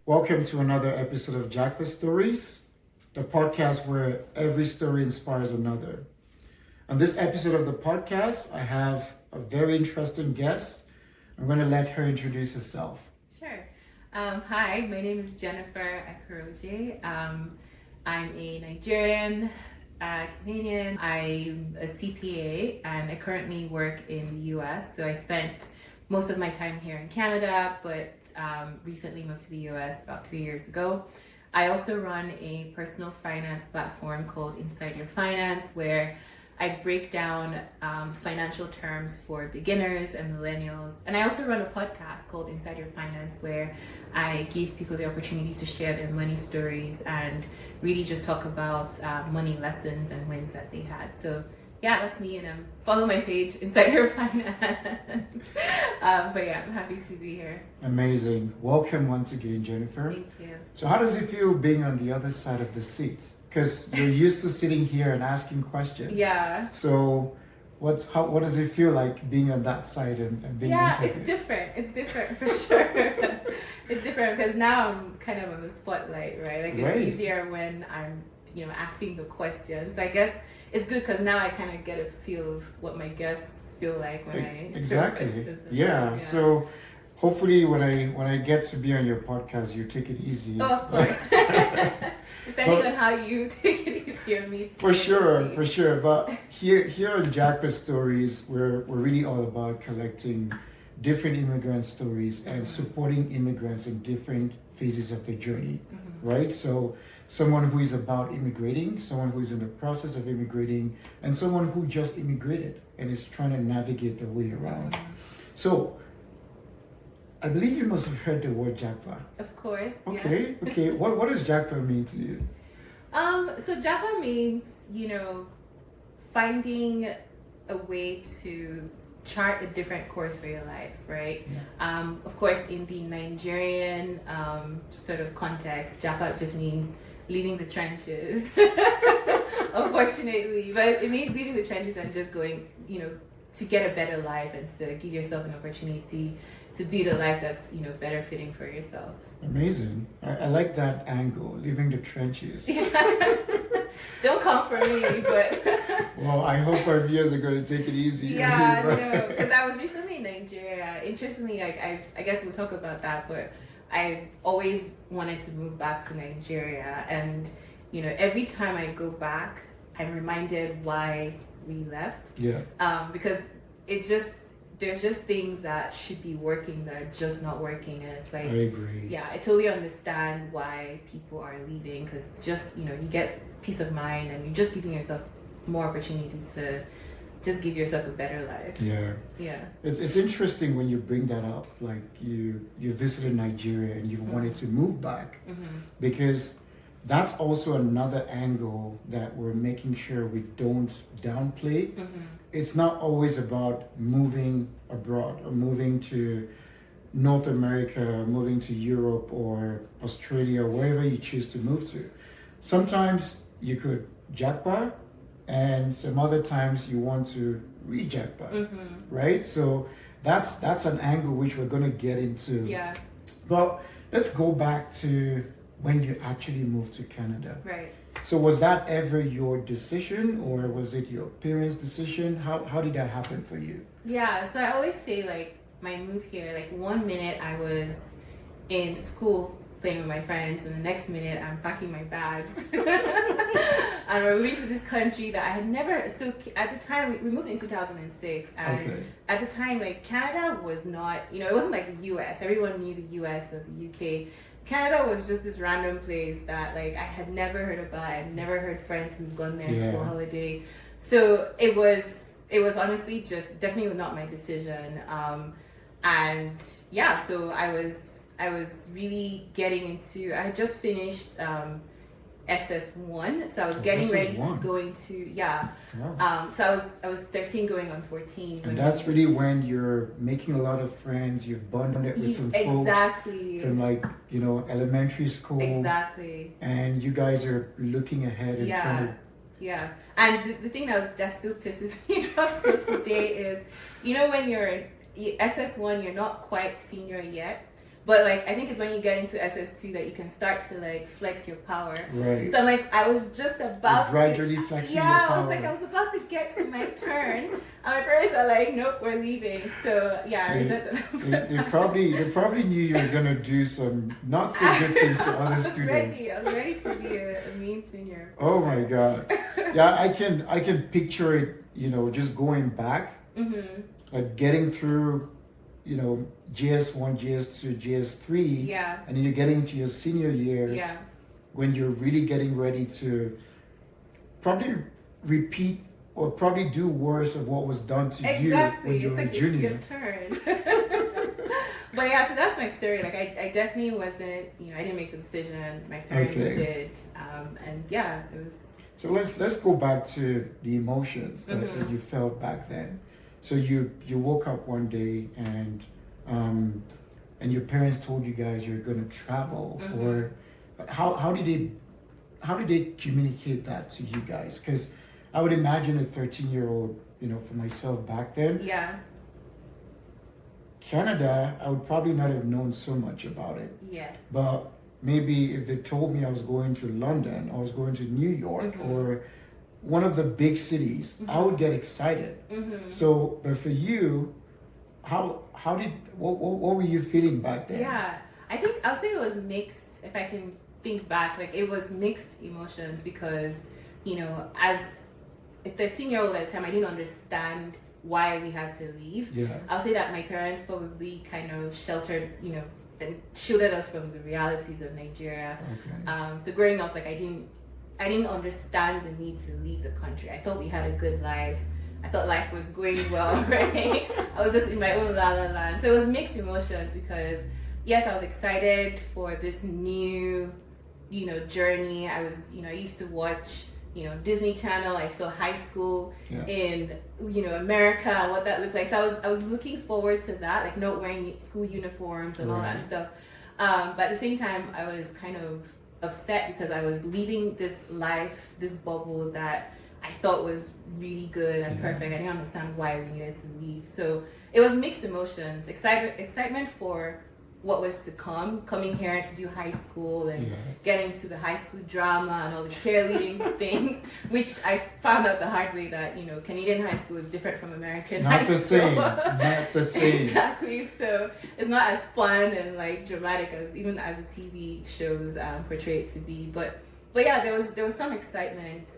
Welcome to another episode of Jakpa Stories, the podcast where every story inspires another. On this episode of the podcast, I have a very interesting guest. I'm going to let her introduce herself. Sure. Hi, my name is Jennifer Aikoroje. I'm a Nigerian, Canadian. I'm a CPA and I currently work in the US. So I spent most of my time here in Canada, but recently moved to the US about 3 years ago. I also run a personal finance platform called Inside Your Finance, where I break down financial terms for beginners and millennials. And I also run a podcast called Inside Your Finance, where I give people the opportunity to share their money stories and really just talk about money lessons and wins that they had. So yeah, that's me, and follow my page, Inside Your Finance. But yeah, I'm happy to be here. Amazing. Welcome once again, Jennifer. Thank you. So how does it feel being on the other side of the seat? Because you're used to sitting here and asking questions. Yeah. So what does it feel like being on that side and being interviewed? It's different. It's different for sure. It's different because now I'm kind of on the spotlight, right? Like it's easier when I'm, asking the questions. I guess it's good because now I kind of get a feel of what my guests feel like when I exactly. Yeah. So hopefully when I get to be on your podcast, you take it easy. Oh, of course. Depending on how you take it easy on me. For sure. But here on Jakpa Stories, we're really all about collecting different immigrant stories and supporting immigrants in different phases of their journey, right? So someone who is about immigrating, someone who is in the process of immigrating, and someone who just immigrated and is trying to navigate their way around. So I believe you must have heard the word Jakpa. Of course. Okay. What does Jakpa mean to you? So Jakpa means, finding a way to chart a different course for your life, right? Yeah. Of course, in the Nigerian sort of context, Jakpa just means leaving the trenches, unfortunately. But it means leaving the trenches and just going, to get a better life and to give yourself an opportunity to build a life that's, better fitting for yourself. Amazing. I like that angle, leaving the trenches. Don't come for me, but... Well, I hope our viewers are going to take it easy. Yeah, no, because I was recently in Nigeria. Interestingly, I guess we'll talk about that, but I always wanted to move back to Nigeria. And, every time I go back, I'm reminded why we left. Yeah. Because there's just things that should be working that are just not working, and it's like, I agree. Yeah, I totally understand why people are leaving, because it's just, you get peace of mind and you're just giving yourself more opportunity to just give yourself a better life. Yeah. It's interesting when you bring that up, like you visited Nigeria and you've wanted to move back, because that's also another angle that we're making sure we don't downplay. It's not always about moving abroad or moving to North America, moving to Europe or Australia, wherever you choose to move to. Sometimes you could Jakpa, and some other times you want to re-Jakpa, right? So that's an angle which we're going to get into. Yeah. But let's go back to when you actually moved to Canada. Right. So was that ever your decision, or was it your parents' decision? How did that happen for you? Yeah, so I always say, my move here, 1 minute I was in school playing with my friends, and the next minute I'm packing my bags. And we're moving to this country that I had never, so at the time, we moved in 2006, and at the time, Canada was not, it wasn't like the US. Everyone knew the US or the UK. Canada was just this random place that I had never heard about. I had never heard friends who've gone there for a holiday. So it was honestly just definitely not my decision. And yeah, so I was really getting into, I had just finished SS1, so I was getting ready to go into so I was 13 going on 14. And that's really when you're making a lot of friends, you've bonded with some folks from elementary school. Exactly. And you guys are looking ahead and trying to... Yeah. And the thing that still pisses me off till today is, when you're SS1, you're not quite senior yet, But like I think it's when you get into SS2 that you can start to like flex your power. Right. So I'm like, I was just about gradually flexing your yeah, power. I was about to get to my turn. And my parents are like, nope, we're leaving. So yeah, I resent them. They probably knew you were gonna do some not so good things to other students. I was ready to be a mean senior. Oh my God. Yeah, I can picture it, just going back, like getting through, GS1, GS2, GS3, Yeah. and then you're getting into your senior years, Yeah. when you're really getting ready to probably repeat or probably do worse of what was done to you when you were a junior. It's your turn. But yeah, so that's my story. Like I definitely wasn't, I didn't make the decision. My parents did, and yeah, it was. So let's go back to the emotions that you felt back then. So you woke up one day and your parents told you guys you're going to travel, or how did they communicate that to you guys? Because I would imagine a 13-year-old, for myself back then. Yeah. Canada, I would probably not have known so much about it. Yeah. But maybe if they told me I was going to London, or I was going to New York, or one of the big cities, I would get excited. So, but for you, what were you feeling back then? Yeah, I think I'll say it was mixed. If I can think back, like it was mixed emotions because, as a 13-year-old at the time, I didn't understand why we had to leave. Yeah. I'll say that my parents probably kind of sheltered, and shielded us from the realities of Nigeria. Okay. So growing up, like I didn't understand the need to leave the country. I thought we had a good life. I thought life was going well, right? I was just in my own la la land. So it was mixed emotions because yes, I was excited for this new, journey. I was, I used to watch, Disney Channel. I saw high school in, America, what that looked like. So I was looking forward to that, like not wearing school uniforms and all that stuff. But at the same time, I was kind of upset because I was leaving this life, this bubble that I thought was really good and perfect. I didn't understand why we needed to leave. So it was mixed emotions, excitement for what was to come, coming here to do high school and getting to the high school drama and all the cheerleading things, which I found out the hard way that, Canadian high school is different from American high school. Not the same. Exactly. So it's not as fun and like dramatic as even as the TV shows portray it to be. But yeah, there was some excitement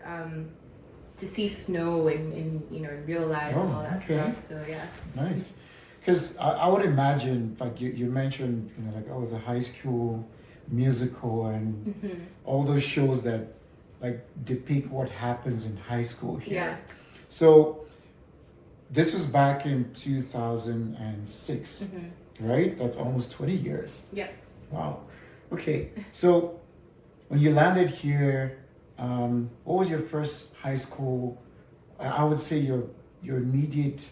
to see snow in real life and all that stuff. So yeah. Nice. Because I would imagine, like you mentioned, the High School Musical and all those shows that like depict what happens in high school here. Yeah. So this was back in 2006, right? That's almost 20 years. Yeah. Wow. Okay. So when you landed here, what was your first high school? I would say your immediate.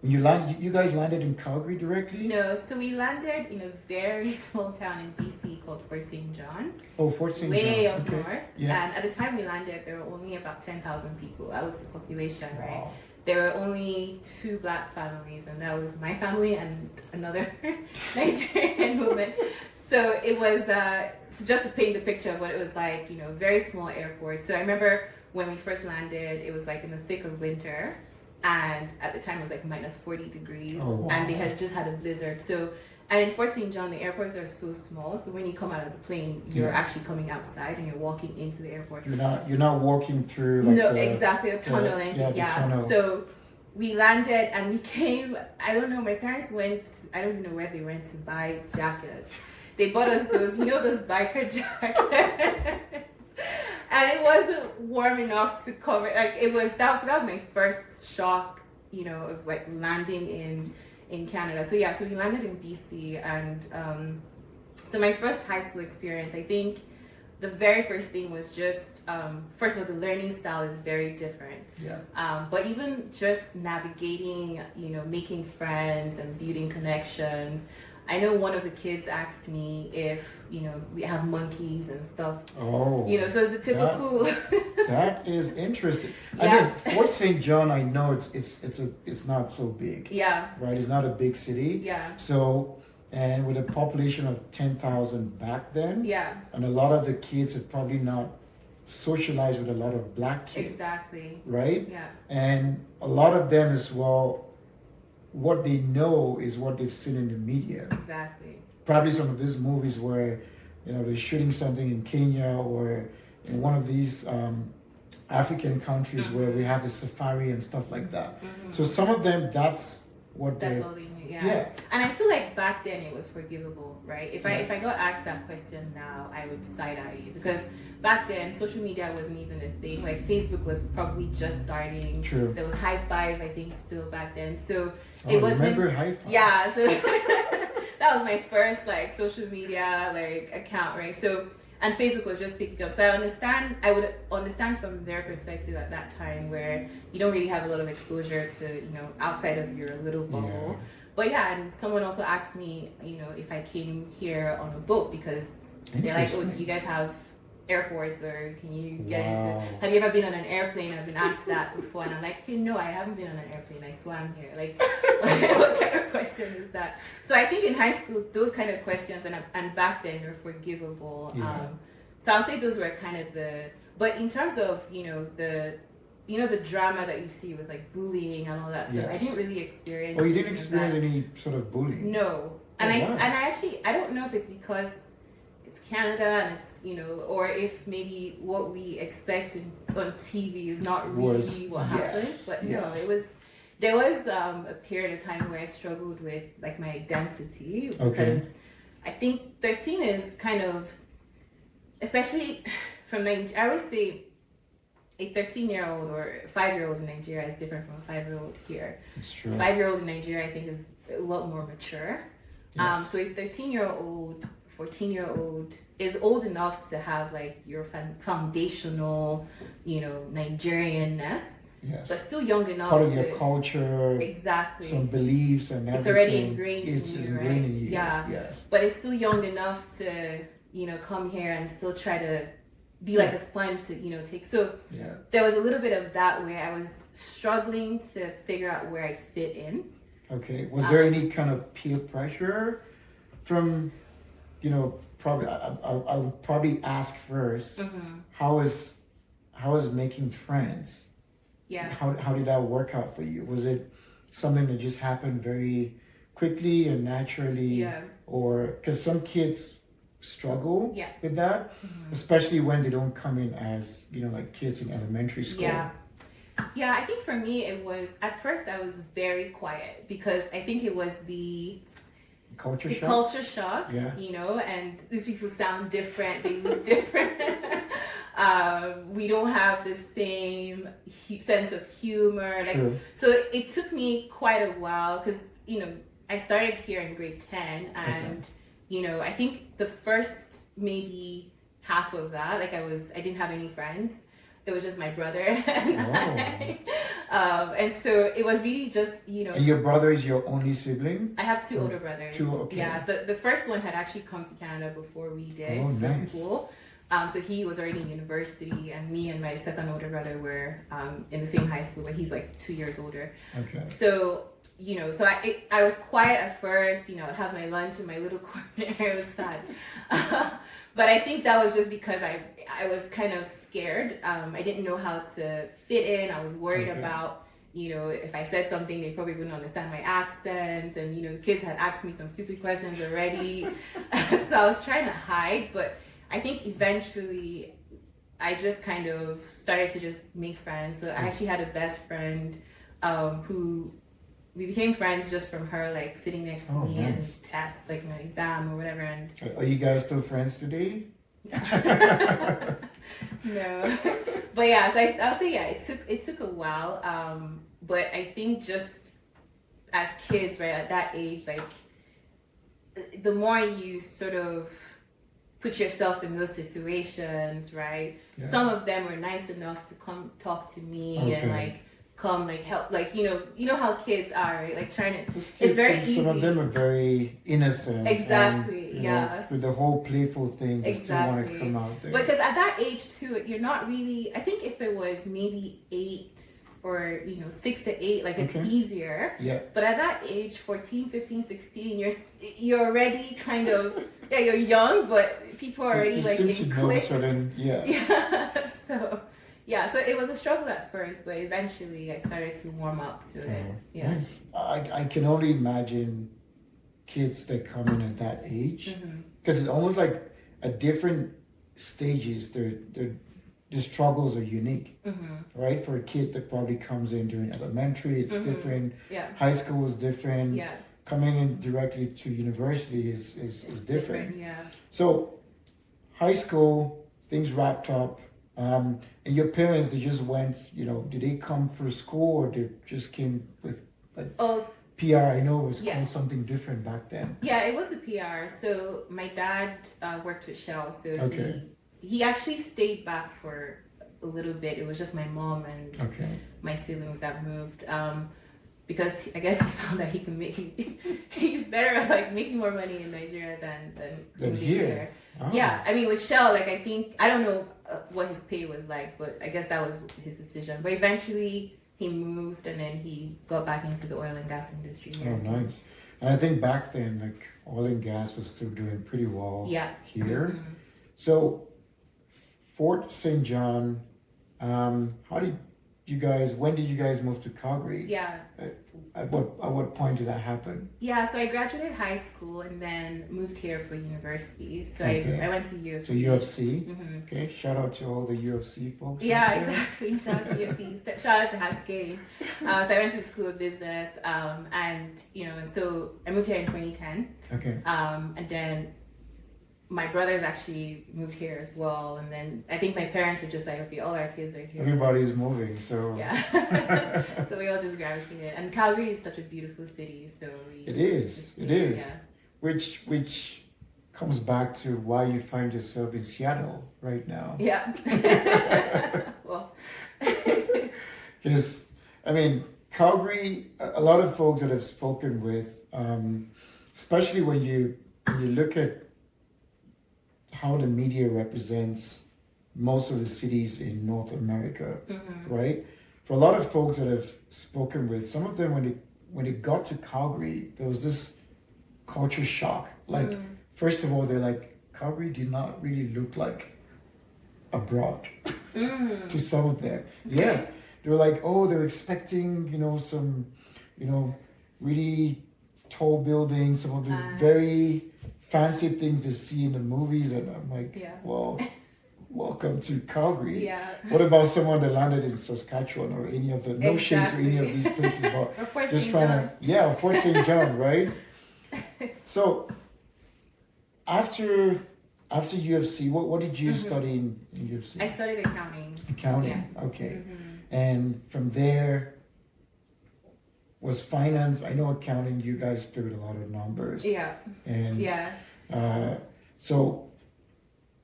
When you guys landed in Calgary directly? No, so we landed in a very small town in BC called Fort St. John. Oh, Fort St. John. Way up north. Yeah. And at the time we landed, there were only about 10,000 people. That was the population, right? Wow. There were only 2 Black families, and that was my family and another Nigerian woman. So it was, so just to paint the picture of what it was like, very small airport. So I remember when we first landed, it was like in the thick of winter. And at the time it was like minus 40 degrees. Oh, wow. And they had just had a blizzard. So, and in Fort St. John, the airports are so small. So when you come out of the plane, you're actually coming outside and you're walking into the airport. You're not walking through exactly, a tunneling. Tunnel. So we landed and we came, I don't know, my parents went, I don't even know where they went to buy jackets. They bought us those, those biker jackets. And it wasn't warm enough to cover, that was my first shock, of like landing in Canada. So yeah, so we landed in BC and so my first high school experience, I think the very first thing was just, first of all, the learning style is very different. Yeah. But even just navigating, making friends and building connections. I know one of the kids asked me if, we have monkeys and stuff. Oh. So it's a typical. That is interesting. Yeah. I mean, Fort St. John, I know it's not so big. Yeah. Right? It's not a big city. Yeah. So and with a population of 10,000 back then, Yeah. and a lot of the kids had probably not socialized with a lot of black kids. Exactly. Right? Yeah. And a lot of them as well, what they know is what they've seen in the media. Exactly. Probably some of these movies where, they're shooting something in Kenya or in one of these African countries where we have a safari and stuff like that. So some of them, that's what That's all they knew. Yeah. And I feel like back then it was forgivable, right? If I got asked that question now, I would side eye you, because back then social media wasn't even a thing. Like Facebook was probably just starting. True. There was High Five, I think, still back then. So Oh, it wasn't. remember High Five? Yeah. So that was my first like social media like account, right? So, and Facebook was just picking up. So I would understand from their perspective at that time, where you don't really have a lot of exposure to, outside of your little bubble. Yeah. But yeah, and someone also asked me, if I came here on a boat, because they're like, oh, do you guys have airports, or can you get into, have you ever been on an airplane? I've been asked that before, and I'm like, okay, no, I haven't been on an airplane, I swam here. Like, what kind of question is that? So I think in high school, those kind of questions, and back then, were forgivable. Yeah. So I'll say those were kind of but in terms of, the drama that you see with like bullying and all that stuff, Yes. I didn't really experience. Oh, you didn't any of experience that. any sort of bullying? No. And I don't know if it's because it's Canada and it's, or if maybe what we expect on TV is not really what happens. But no, there was a period of time where I struggled with like my identity, because I think 13 is kind of, especially from Nigeria, I always say a 13-year-old or 5-year-old in Nigeria is different from a 5-year-old here. It's true. 5-year-old in Nigeria, I think, is a lot more mature. Yes. So a 13-year-old, 14-year-old is old enough to have like your foundational, Nigerianness, Yes. but still young enough Part of to your culture, exactly. some beliefs and everything. It's already ingrained in It's you, ingrained right? in you. Yeah. Yes. But it's still young enough to, come here and still try to be like a sponge to, take. So there was a little bit of that where I was struggling to figure out where I fit in. Okay. Was there any kind of peer pressure from, probably, I would probably ask first, how is making friends? Yeah. How did that work out for you? Was it something that just happened very quickly and naturally? Yeah. Or, because some kids struggle Yeah. with that, especially when they don't come in as, like kids in elementary school. Yeah, I think for me it was, at first I was very quiet, because I think it was the Culture shock? Yeah. And these people sound different, they look different. We don't have the same sense of humor. True. So it took me quite a while, because, I started here in grade 10, and I think the first maybe half of that, like I didn't have any friends. It was just my brother and I. And so it was really just, And your brother is your only sibling? I have two older brothers. Two, okay. Yeah, the first one had actually come to Canada before we did for nice. school. So he was already in university, and me and my second older brother were in the same high school, but he's like 2 years older. Okay. So, so I was quiet at first, I'd have my lunch in my little corner. It was sad. But I think that was just because I was kind of scared. I didn't know how to fit in. I was worried about, if I said something, they probably wouldn't understand my accent. And, the kids had asked me some stupid questions already. So I was trying to hide. But I think eventually I just kind of started to just make friends. So I actually had a best friend who we became friends just from her like sitting next to me and test like an exam or whatever. And are you guys still friends today? No, but yeah, so I'll say it took a while. But I think just as kids, right, at that age, like the more you sort of put yourself in those situations, right? Yeah. Some of them were nice enough to come talk to me and like come like help, like you know how kids are, right? Like trying to it's very easy. Some of them are very innocent. Exactly. And, yeah. With the whole playful thing, they still want to come out there. Because at that age too, you're not really. I think if it was maybe 8 or 6 to 8, like it's Okay. easier. Yeah. But at that age, 14, 15, 16, you're already kind of you're young, but people are already You like seem in to know cliques. certain, yeah. So it was a struggle at first, but eventually I started to warm up to it. Yeah. Nice. I can only imagine kids that come in at that age, because it's almost like at different stages, the struggles are unique, right? For a kid that probably comes in during elementary, it's different. Yeah. High school is different. Yeah. Coming in directly to university is different. Yeah. So, high school, things wrapped up. And your parents, they just went, did they come for school or they just came with like PR? I know it was called something different back then. Yeah, it was a PR. So my dad worked with Shell, so he actually stayed back for a little bit. It was just my mom and my siblings that moved. Because I guess he found that he can he's better at like making more money in Nigeria than here. Oh. Yeah, I mean with Shell, like I don't know what his pay was like, but I guess that was his decision. But eventually he moved and then he got back into the oil and gas industry. Oh, nice. And I think back then, like oil and gas was still doing pretty well here. So Fort St. John, when did you guys move to Calgary? Yeah. At what point did that happen? Yeah, so I graduated high school and then moved here for university. So I went to UFC. So UFC? Okay, shout out to all the UFC folks. Yeah, exactly. Shout out to UFC. Shout out to Haskell. So I went to the School of Business, and so I moved here in 2010. Okay. And then my brothers actually moved here as well, and then I think my parents were just like, okay, all our kids are here. Everybody's moving, so yeah. So we all just gravitated, and Calgary is such a beautiful city, so it is. Yeah. Which comes back to why you find yourself in Seattle right now. Yeah. Well, because I mean, Calgary. A lot of folks that I've spoken with, especially when you look at how the media represents most of the cities in North America, right? For a lot of folks that I've spoken with, some of them when they got to Calgary, there was this culture shock. Like, first of all, they're like, Calgary did not really look like abroad to some of them. Yeah, they were like, oh, they're expecting, some, really tall buildings, some of the very fancy things they see in the movies, and I'm like, well, welcome to Calgary. Yeah. What about someone that landed in Saskatchewan or any of the no shade to any of these places, but just trying to Fort St. John, right? So after UFC, what did you study in UFC? I studied accounting. Accounting, okay. And from there was finance. I know accounting, you guys play with a lot of numbers. Yeah. And so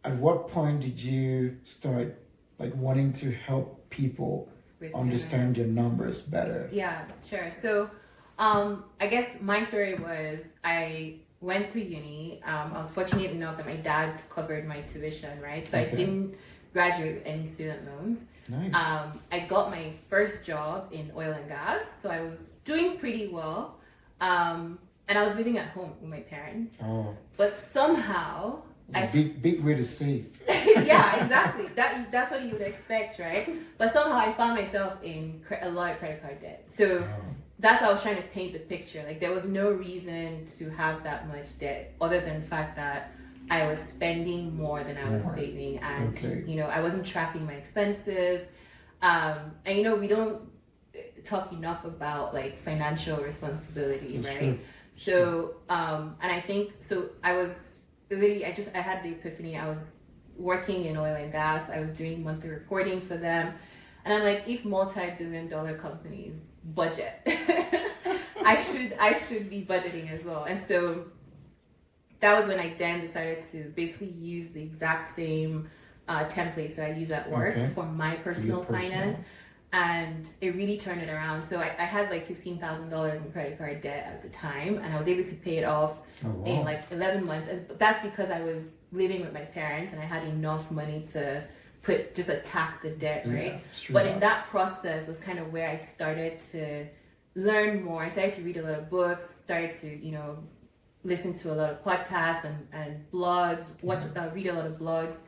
at what point did you start like wanting to help people understand their numbers better? Yeah, sure. So I guess my story was I went through uni. I was fortunate enough that my dad covered my tuition, right? So I didn't graduate with any student loans. Nice. I got my first job in oil and gas, so I was doing pretty well. And I was living at home with my parents. Oh. But somehow big way to save. Yeah, exactly. That's what you would expect, right? But somehow I found myself in a lot of credit card debt. So that's how I was trying to paint the picture. Like there was no reason to have that much debt other than the fact that I was spending more than I was saving, and I wasn't tracking my expenses. And we don't talk enough about like financial responsibility, right? True. So and I think so I was literally I had the epiphany. I was working in oil and gas. I was doing monthly reporting for them, and I'm like, if multi-billion-dollar companies budget, I should be budgeting as well. And so that was when I then decided to basically use the exact same templates that I use at work for my personal finance. And it really turned it around. So I had like $15,000 in credit card debt at the time, and I was able to pay it off in like 11 months. And that's because I was living with my parents and I had enough money to just attack the debt, right? Yeah, it's true. But in that process was kind of where I started to learn more. I started to read a lot of books, started to, listen to a lot of podcasts and blogs, read a lot of blogs.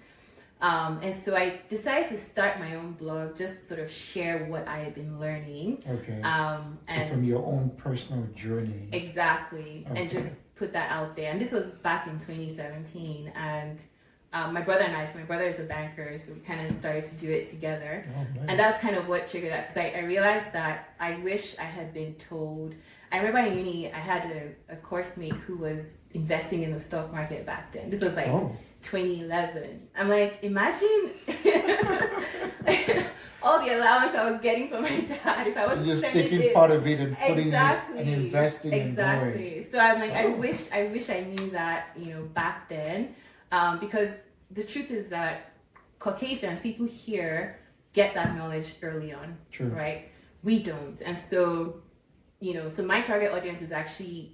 And so I decided to start my own blog, just sort of share what I had been learning. Okay. And so from your own personal journey. Exactly. Okay. And just put that out there. And this was back in 2017. And my brother and I, so my brother is a banker, so we kind of started to do it together. Oh, nice. And that's kind of what triggered that. Because I realized that I wish I had been told. I remember in uni, I had a course mate who was investing in the stock market back then. This was like 2011. I'm like, imagine all the allowance I was getting from my dad if I was just taking part of it and putting it and investing exactly. and going. So I'm like, I wish I knew that, back then, because the truth is that Caucasians, people here, get that knowledge early on. True. Right? We don't, and so so my target audience is actually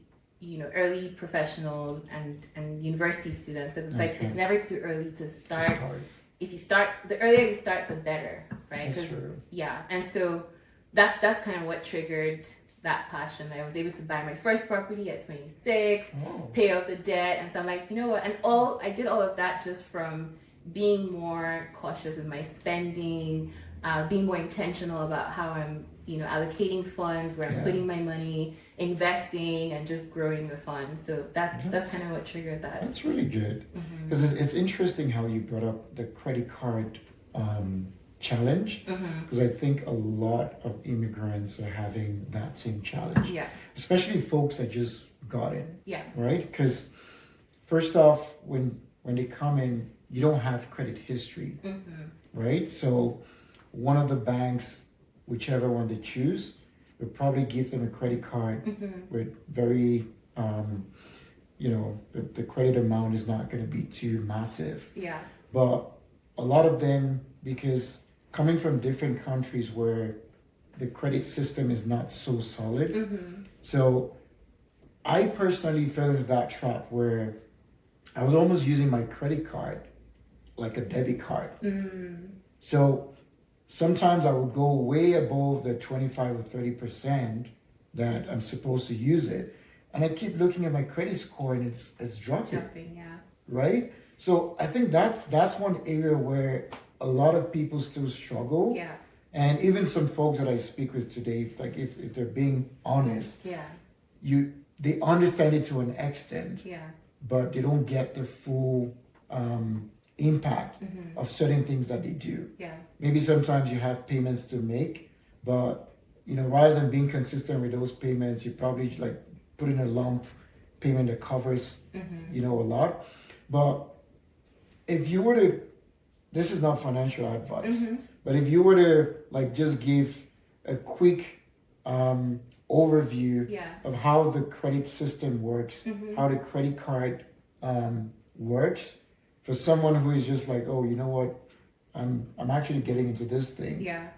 early professionals and university students, because it's like it's never too early to start. If you start, the earlier you start, the better, right? That's true. Yeah, and so that's kind of what triggered that passion. I was able to buy my first property at 26, pay off the debt, and so I'm like, you know what? And I did all of that just from being more cautious with my spending, being more intentional about how I'm allocating funds, where I'm putting my money, investing, and just growing the fund. So that's kind of what triggered that. That's really good, because it's interesting how you brought up the credit card challenge, because I think a lot of immigrants are having that same challenge. Yeah. Especially folks that just got in. Yeah. Right? Because first off, when they come in, you don't have credit history, right? So one of the banks, whichever one they choose, will probably give them a credit card with very, the credit amount is not going to be too massive. Yeah. But a lot of them, because coming from different countries where the credit system is not so solid, so I personally fell into that trap where I was almost using my credit card like a debit card. So sometimes I would go way above the 25 or 30% that I'm supposed to use it. And I keep looking at my credit score and it's dropping. Yeah. Right? So I think that's one area where a lot of people still struggle. Yeah. And even some folks that I speak with today, like if they're being honest, they understand it to an extent, but they don't get the full impact of certain things that they do. Yeah. Maybe sometimes you have payments to make, but rather than being consistent with those payments, you probably like put in a lump payment that covers a lot. But if you were to, this is not financial advice, but if you were to like just give a quick overview of how the credit system works, how the credit card works, for someone who is just like, oh, you know what, I'm actually getting into this thing. Yeah.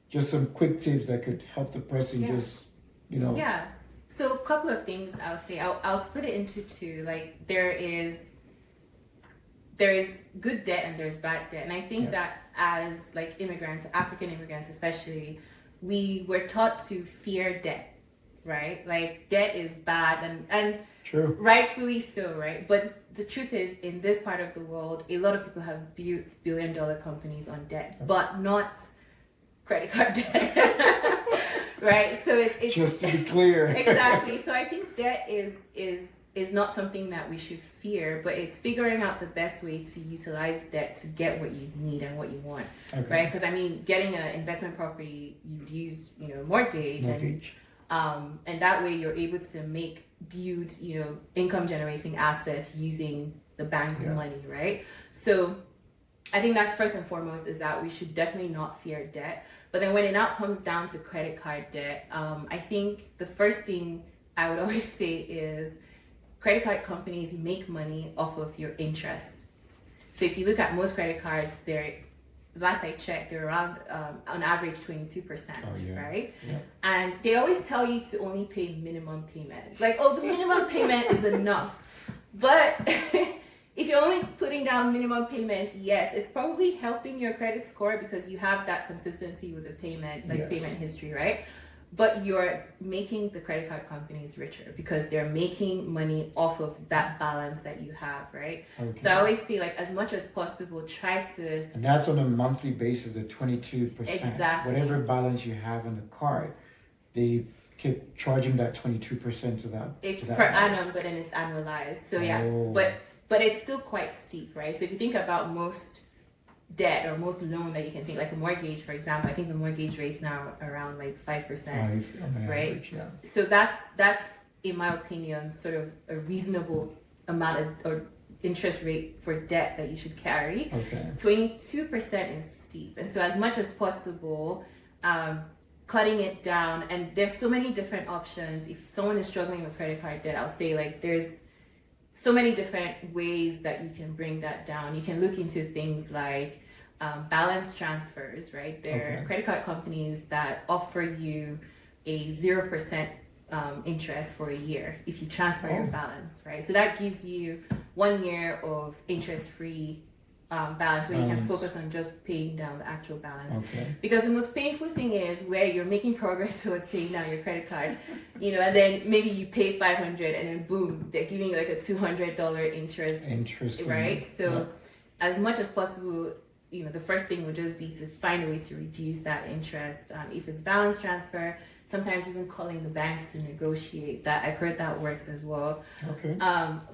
Just some quick tips that could help the person just. Yeah. So a couple of things I'll say. I'll split it into two. Like there is good debt and there's bad debt, and I think that as like immigrants, African immigrants especially, we were taught to fear debt, right? Like debt is bad and True. Rightfully so, right? But the truth is, in this part of the world, a lot of people have built billion-dollar companies on debt, but not credit card debt, right? So it's just to be clear. Exactly. So I think debt is not something that we should fear, but it's figuring out the best way to utilize debt to get what you need and what you want, right? Because I mean, getting an investment property, you use mortgage. And that way you're able to build income generating assets using the bank's money, right? So I think that's first and foremost, is that we should definitely not fear debt. But then when it now comes down to credit card debt, I think the first thing I would always say is credit card companies make money off of your interest. So if you look at most credit cards, last I checked, they're around on average 22%, right? Yeah. And they always tell you to only pay minimum payment. Like, the minimum payment is enough. But if you're only putting down minimum payments, yes, it's probably helping your credit score because you have that consistency with the payment, like payment history, right? But you're making the credit card companies richer because they're making money off of that balance that you have, right? Okay. So I always say, like, as much as possible, try to... And that's on a monthly basis, the 22%. Exactly. Whatever balance you have on the card, they keep charging that 22% to that. It's to that per balance. annum, but then it's annualized. So yeah, but it's still quite steep, right? So if you think about most debt or most loan that you can think, like a mortgage, for example, I think the mortgage rate's now around like 5%, right? Average, yeah. So that's in my opinion sort of a reasonable amount of or interest rate for debt that you should carry. Okay. 22% is steep, and so as much as possible, cutting it down. And there's so many different options. If someone is struggling with credit card debt, I'll say, like, there's so many different ways that you can bring that down. You can look into things like balance transfers, right? There are credit card companies that offer you a 0% interest for a year if you transfer your balance, right? So that gives you 1 year of interest-free balance where you can focus on just paying down the actual balance. Okay. Because the most painful thing is where you're making progress towards paying down your credit card, and then maybe you pay $500 and then boom, they're giving you like a $200 interest, right? So as much as possible, the first thing would just be to find a way to reduce that interest. If it's balance transfer, sometimes even calling the banks to negotiate that. I've heard that works as well. Okay.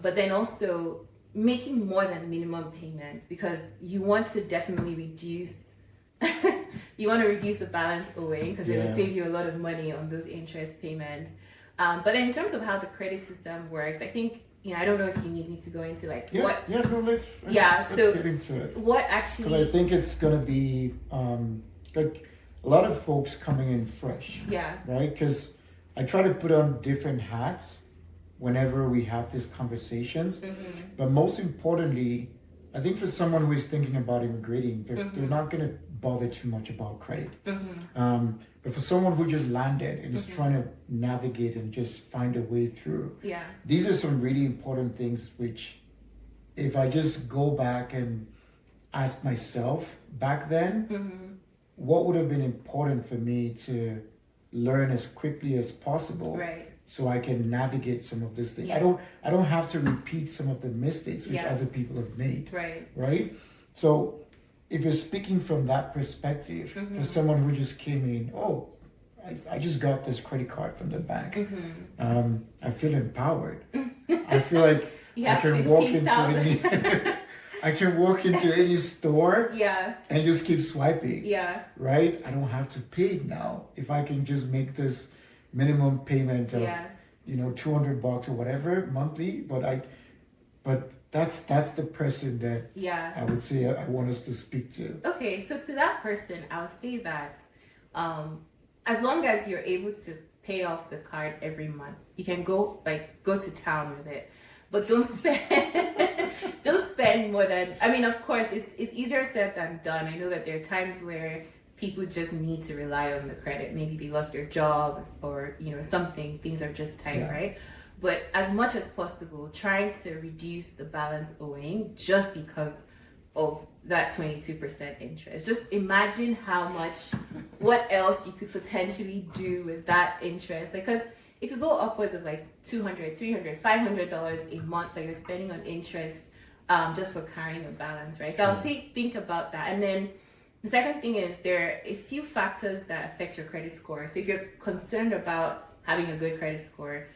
But then also making more than minimum payment, because you want to definitely reduce the balance owing, because it will save you a lot of money on those interest payments. But in terms of how the credit system works, I think, I don't know if you need me to go into let's get into it. What actually... Because I think it's going to be like a lot of folks coming in fresh. Yeah. Right? Because I try to put on different hats whenever we have these conversations. Mm-hmm. But most importantly, I think for someone who is thinking about immigrating, they're not going to bother too much about credit. Mm-hmm. But for someone who just landed and is trying to navigate and just find a way through, these are some really important things which, if I just go back and ask myself back then, what would have been important for me to learn as quickly as possible, right, so I can navigate some of this thing. I don't have to repeat some of the mistakes which other people have made. Right? So if you're speaking from that perspective, for someone who just came in, I just got this credit card from the bank. I feel empowered. I feel like I can walk into I can walk into any store and just keep swiping. Right? I don't have to pay now. If I can just make this minimum payment of $200 or whatever monthly, but that's the person that I would say I want us to speak to. Okay, so to that person, I'll say that as long as you're able to pay off the card every month, you can go to town with it, but don't spend more than, of course it's easier said than done. I know that there are times where people just need to rely on the credit. Maybe they lost their jobs or, something, things are just tight, right? But as much as possible, trying to reduce the balance owing just because of that 22% interest. Just imagine what else you could potentially do with that interest. Because it could go upwards of $200, $300, $500 a month that you're spending on interest just for carrying a balance, right? So I'll say, think about that. And then the second thing is there are a few factors that affect your credit score. So if you're concerned about having a good credit score,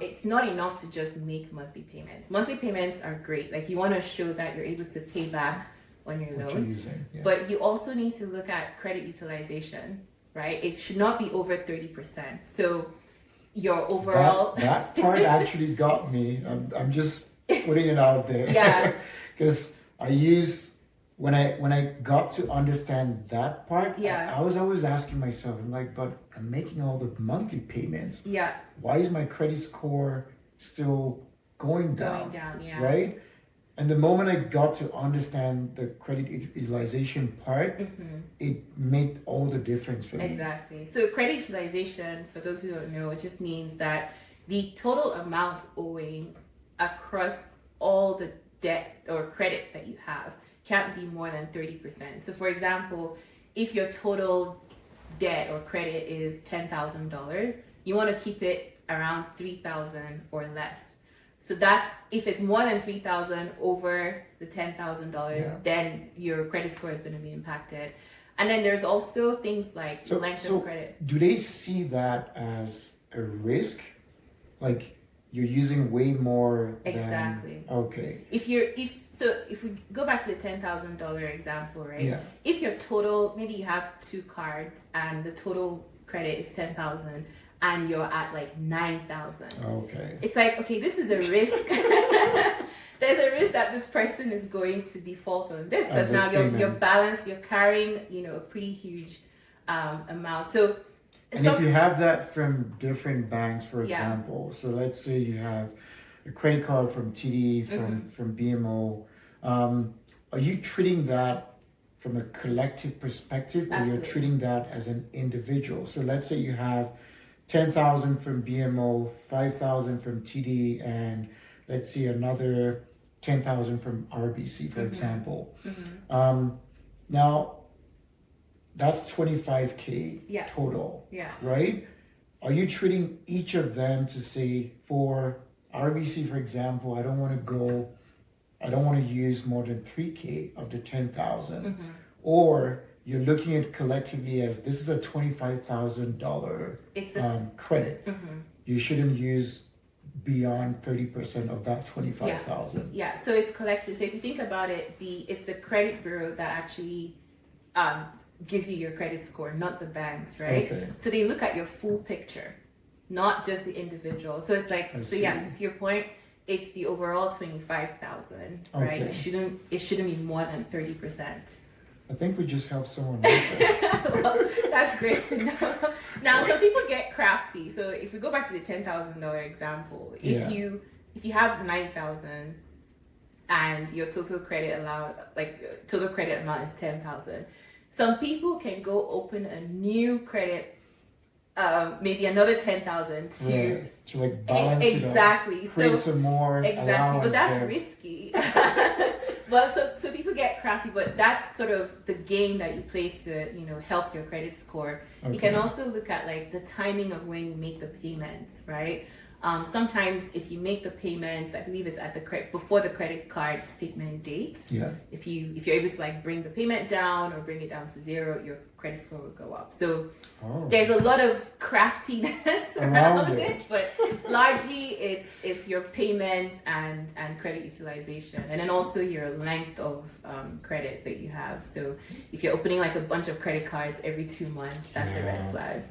it's not enough to just make monthly payments. Monthly payments are great. You want to show that you're able to pay back on your loan. But you also need to look at credit utilization, right? It should not be over 30%. So your overall... That part actually got me. I'm just putting it out there. Yeah. Because I used... When I got to understand that part, I was always asking myself, but I'm making all the monthly payments. Yeah. Why is my credit score still going down? Right? And the moment I got to understand the credit utilization part, it made all the difference for me. Exactly. So credit utilization, for those who don't know, it just means that the total amount owing across all the debt or credit that you have can't be more than 30%. So for example, if your total debt or credit is $10,000, you want to keep it around 3,000 or less. So that's, if it's more than 3,000 over the $10,000, then your credit score is going to be impacted. And then there's also things like length of credit. Do they see that as a risk? Like you're using way more Exactly. Okay. If we go back to the $10,000 example, right? Yeah. If your total, maybe you have 2 cards and the total credit is 10,000 and you're at like 9,000. Okay. It's like, okay, this is a risk. There's a risk that this person is going to default on this because now your balance, you're carrying, a pretty huge amount. So, and if you have that from different banks, for example, so let's say you have a credit card from TD, from BMO, are you treating that from a collective perspective, or you're treating that as an individual? So let's say you have 10,000 from BMO, 5,000 from TD, and let's see another 10,000 from RBC, for example. Now, that's 25K total, right? Are you treating each of them to say, for RBC, for example, I don't want to use more than 3K of the 10,000, or you're looking at collectively as this is a $25,000 credit. You shouldn't use beyond 30% of that 25,000. Yeah, so it's collective. So if you think about it, it's the credit bureau that actually gives you your credit score, not the banks, right? Okay. So they look at your full picture, not just the individual. So it's like, so to your point, it's the overall 25,000, right? It shouldn't be more than 30%. I think we just helped someone else. Well, that's great to know. Now, some people get crafty. So if we go back to the $10,000 example, if you have 9,000 and your total credit amount is 10,000, some people can go open a new credit, maybe another 10,000 to like balance exactly. it up, create some more exactly, but that's risky. Well, so people get crafty, but that's sort of the game that you play to, help your credit score. You can also look at like the timing of when you make the payments, right? Sometimes if you make the payments, I believe it's at before the credit card statement date. Yeah. If you're able to like bring the payment down or bring it down to 0, your credit score will go up. So there's a lot of craftiness around it, but largely it's your payment and credit utilization, and then also your length of credit that you have. So if you're opening like a bunch of credit cards every 2 months, that's a red flag.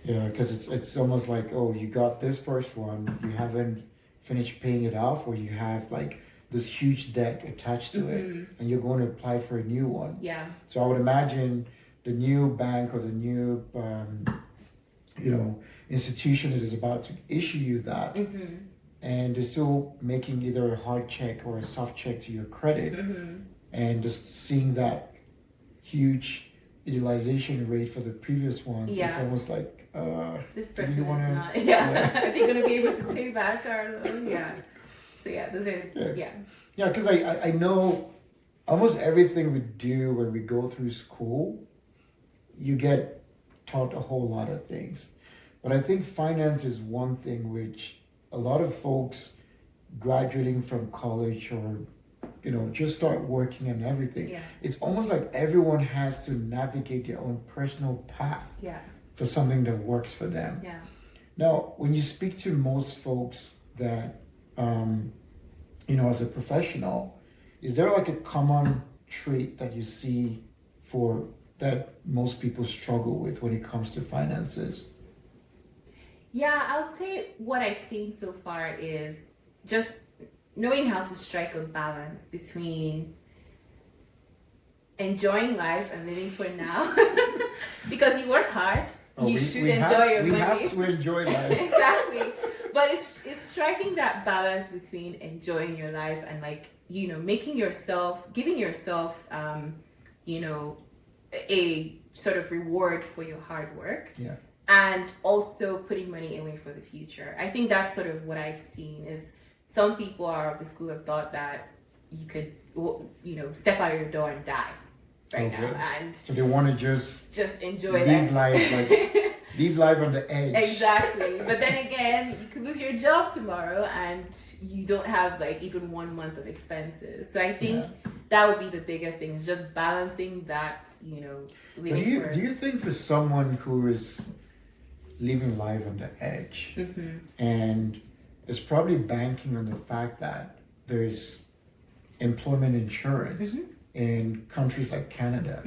Yeah, because it's almost like, you got this first one, you haven't finished paying it off, or you have like this huge debt attached to it, and you're going to apply for a new one. Yeah. So I would imagine the new bank or the new, institution that is about to issue you that, and they're still making either a hard check or a soft check to your credit, and just seeing that huge utilization rate for the previous ones, it's almost like, this person is not. Yeah. Are they going to be able to pay back our loan? Yeah. So those are Yeah, because I know almost everything we do when we go through school, you get taught a whole lot of things. But I think finance is one thing which a lot of folks graduating from college or just start working and everything. Yeah. It's almost like everyone has to navigate their own personal path. Yeah. For something that works for them. Yeah. Now, when you speak to most folks that, as a professional, is there like a common trait that you see that most people struggle with when it comes to finances? Yeah, I would say what I've seen so far is just knowing how to strike a balance between enjoying life and living for now. Because you work hard, you should enjoy your money. We have to enjoy life. Exactly. But it's striking that balance between enjoying your life and giving yourself a sort of reward for your hard work. Yeah. And also putting money away for the future. I think that's sort of what I've seen is some people are of the school of thought that you could, step out of your door and die right now, and so they want to just enjoy live that life, like live life on the edge. Exactly. But then again, you could lose your job tomorrow and you don't have like even 1 month of expenses. So I think that would be the biggest thing, is just balancing that, But do you think for someone who is living life on the edge and is probably banking on the fact that there's employment insurance in countries like Canada,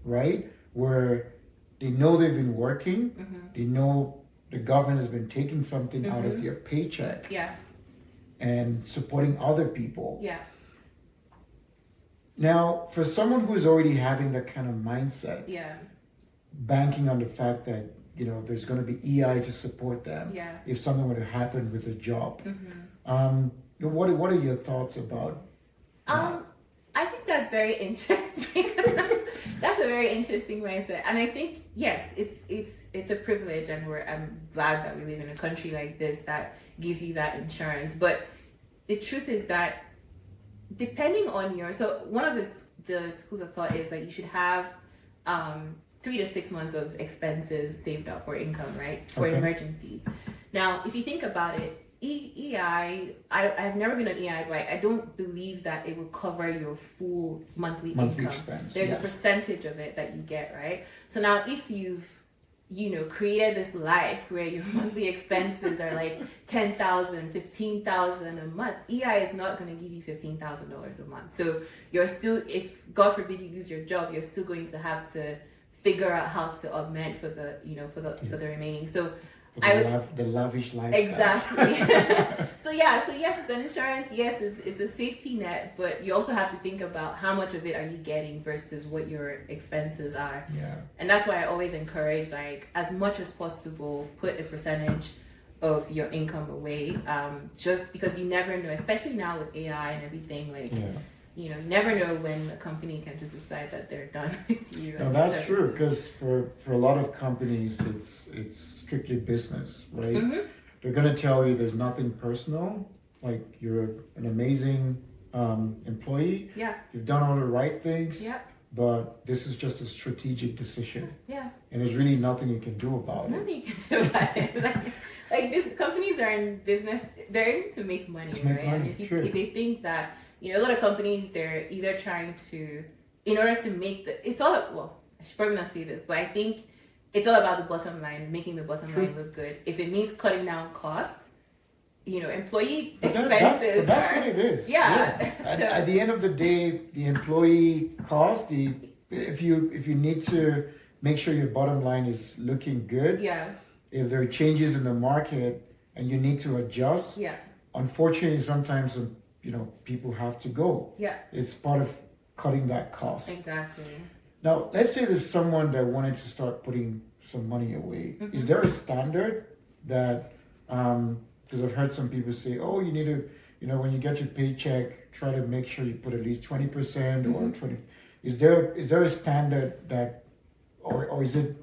right? Where they know they've been working, they know the government has been taking something out of their paycheck and supporting other people. Yeah. Now, for someone who is already having that kind of mindset, banking on the fact that, there's going to be EI to support them if something were to happen with a job. What are your thoughts about that? I think that's very interesting. That's a very interesting mindset, and I think yes, it's a privilege, and I'm glad that we live in a country like this that gives you that insurance. But the truth is that depending on one of the schools of thought is that you should have 3 to 6 months of expenses saved up or income, right, for emergencies. Now, if you think about it, EI, I've never been on EI, but I don't believe that it will cover your full monthly income. Expense. There's a percentage of it that you get, right? So now if you've, created this life where your monthly expenses are like $10,000, $15,000 a month, EI is not going to give you $15,000 a month. So you're still, if God forbid you lose your job, you're still going to have to figure out how to augment for the, for the remaining. So the lavish lifestyle. Exactly. So yes, it's an insurance. Yes, it's a safety net, but you also have to think about how much of it are you getting versus what your expenses are. Yeah. And that's why I always encourage, like, as much as possible, put a percentage of your income away. Just because you never know, especially now with AI and everything, like. Yeah. Never know when a company can just decide that they're done with you. No, that's true, because for a lot of companies, it's strictly business, right? They're going to tell you there's nothing personal, like you're an amazing employee. Yeah. You've done all the right things. Yeah. But this is just a strategic decision. Yeah. And there's really nothing you can do about it. Nothing you can do about it. Like these companies are in business, they're in to make money, right? Money, and if they think that, a lot of companies, they're either trying to, in order to make I should probably not say this, but I think it's all about the bottom line, making the bottom line look good. If it means cutting down costs, employee expenses. That's what it is. Yeah. So, at the end of the day, the employee cost, if you need to make sure your bottom line is looking good. Yeah. If there are changes in the market and you need to adjust. Yeah. Unfortunately, sometimes people have to go. Yeah. It's part of cutting that cost. Exactly. Now, let's say there's someone that wanted to start putting some money away. Is there a standard that, because I've heard some people say, oh, you need to, when you get your paycheck, try to make sure you put at least 20% or 20. Is there a standard that, or is it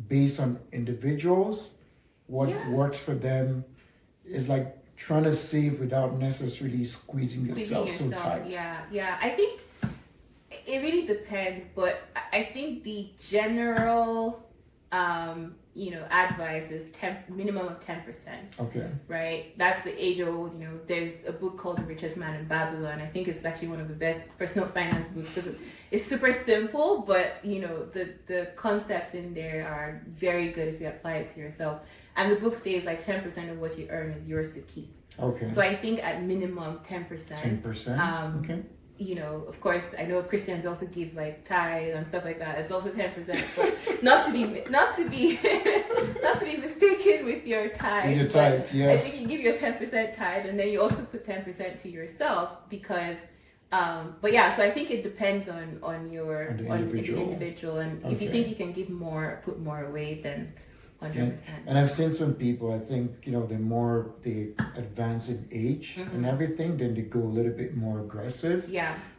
based on individuals? What works for them is like trying to save without necessarily squeezing yourself so tight. Yeah. I think it really depends, but I think the general, advice is minimum of 10%. Okay. Right? That's the age old, there's a book called The Richest Man in Babylon. I think it's actually one of the best personal finance books because it's super simple, but, the concepts in there are very good if you apply it to yourself. And the book says like 10% of what you earn is yours to keep. Okay. So I think at minimum 10%. 10%. Okay. Of course, I know Christians also give like tithe and stuff like that. It's also 10%, but not to be mistaken with your tithe. Your tithe, yes. I think you give your 10% tithe, and then you also put 10% to yourself because. But yeah, so I think it depends on the individual, and if you think you can give more, put more away, then 100%. And I've seen some people, I think, the more they advance in age and everything, then they go a little bit more aggressive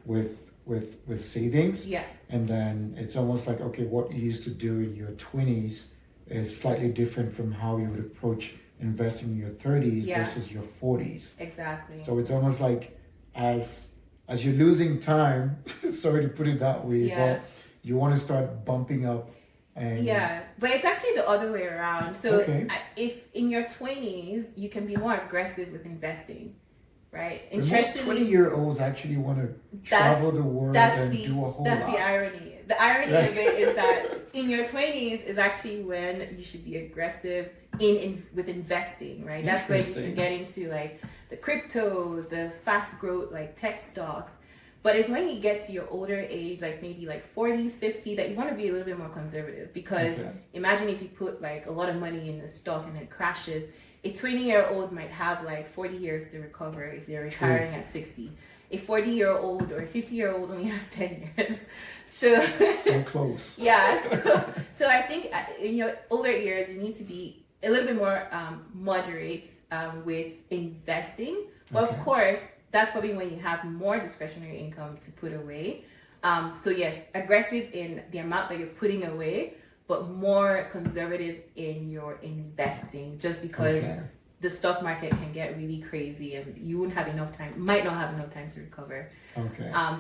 with savings. Yeah. And then it's almost like, okay, what you used to do in your 20s is slightly different from how you would approach investing in your 30s versus your 40s. Exactly. So it's almost like as as you're losing time, sorry to put it that way, but you want to start bumping up. And but it's actually the other way around. So okay. If in your 20s, you can be more aggressive with investing, right? Most 20-year-olds actually want to travel the world and do a whole lot. That's the irony. The irony of it is that in your 20s is actually when you should be aggressive with investing, right? That's when you can get into like the cryptos, the fast growth like tech stocks. But it's when you get to your older age, like maybe like 40, 50, that you want to be a little bit more conservative. Because imagine if you put like a lot of money in a stock and it crashes. A 20-year-old might have like 40 years to recover if they're retiring at 60. A 40-year-old or a 50-year-old only has 10 years. So close. So I think in your older years, you need to be a little bit more moderate with investing. But of course, that's probably when you have more discretionary income to put away. So yes, aggressive in the amount that you're putting away, but more conservative in your investing, just because the stock market can get really crazy and you might not have enough time to recover.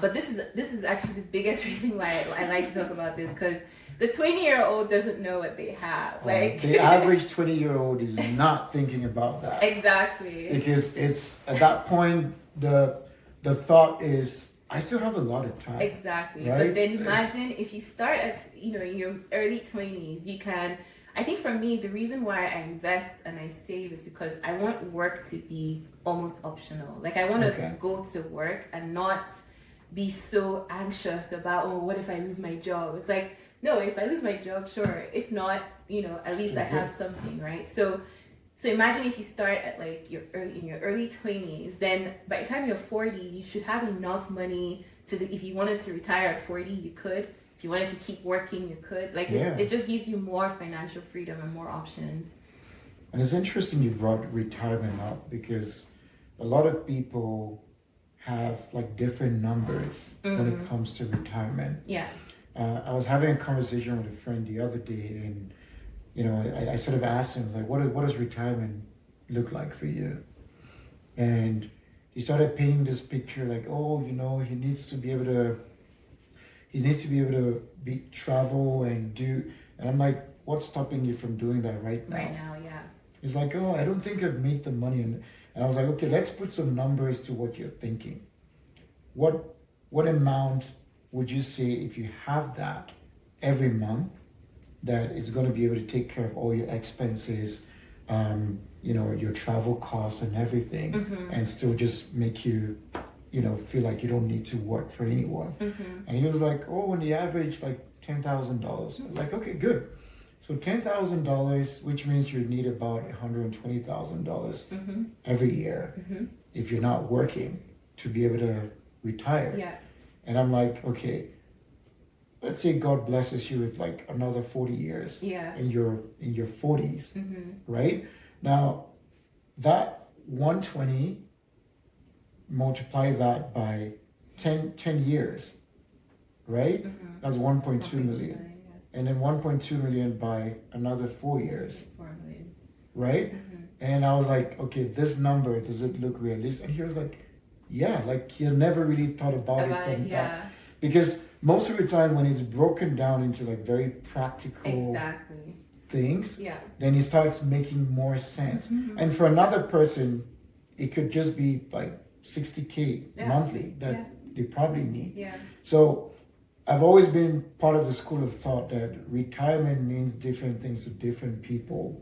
But this is actually the biggest reason why I like to talk about this, because the 20-year-old doesn't know what they have. Like the average 20-year-old is not thinking about that. Exactly. Because it's at that point the thought is, I still have a lot of time. Exactly. Right? But then imagine if you start at in your early 20s, you can. I think for me, the reason why I invest and I save is because I want work to be almost optional. Like I want to go to work and not be so anxious about, oh, what if I lose my job? It's like, no, if I lose my job, sure. If not, at least I have something, right? So imagine if you start at like in your early 20s, then by the time you're 40, you should have enough money if you wanted to retire at 40, you could. If you wanted to keep working, you could. Like it just gives you more financial freedom and more options. And it's interesting you brought retirement up, because a lot of people have like different numbers when it comes to retirement. I was having a conversation with a friend the other day, and I sort of asked him, like, what does retirement look like for you? And he started painting this picture like, oh, he needs to be able to travel and do. And I'm like, what's stopping you from doing that right now? Right now, yeah. He's like, oh, I don't think I've made the money. And I was like, okay, let's put some numbers to what you're thinking. What amount would you say, if you have that every month, that it's going to be able to take care of all your expenses, your travel costs and everything, and still just make you, feel like you don't need to work for anyone. And he was like, oh, on the average, like $10,000. Like, okay, good. So $10,000, which means you need about $120,000 every year if you're not working to be able to retire. Yeah. And I'm like, okay, let's say God blesses you with like another 40 years in your 40s, right? Now, that 120, multiply that by 10 years, right? That's 1.2 million. And then 1.2 million by another 4 years. 4 million. Right? And I was like, okay, this number, does it look realistic? And he was like, yeah, like he has never really thought about it from that. Because most of the time when it's broken down into like very practical things, then it starts making more sense. And for another person, it could just be like 60K monthly that they probably need. So I've always been part of the school of thought that retirement means different things to different people.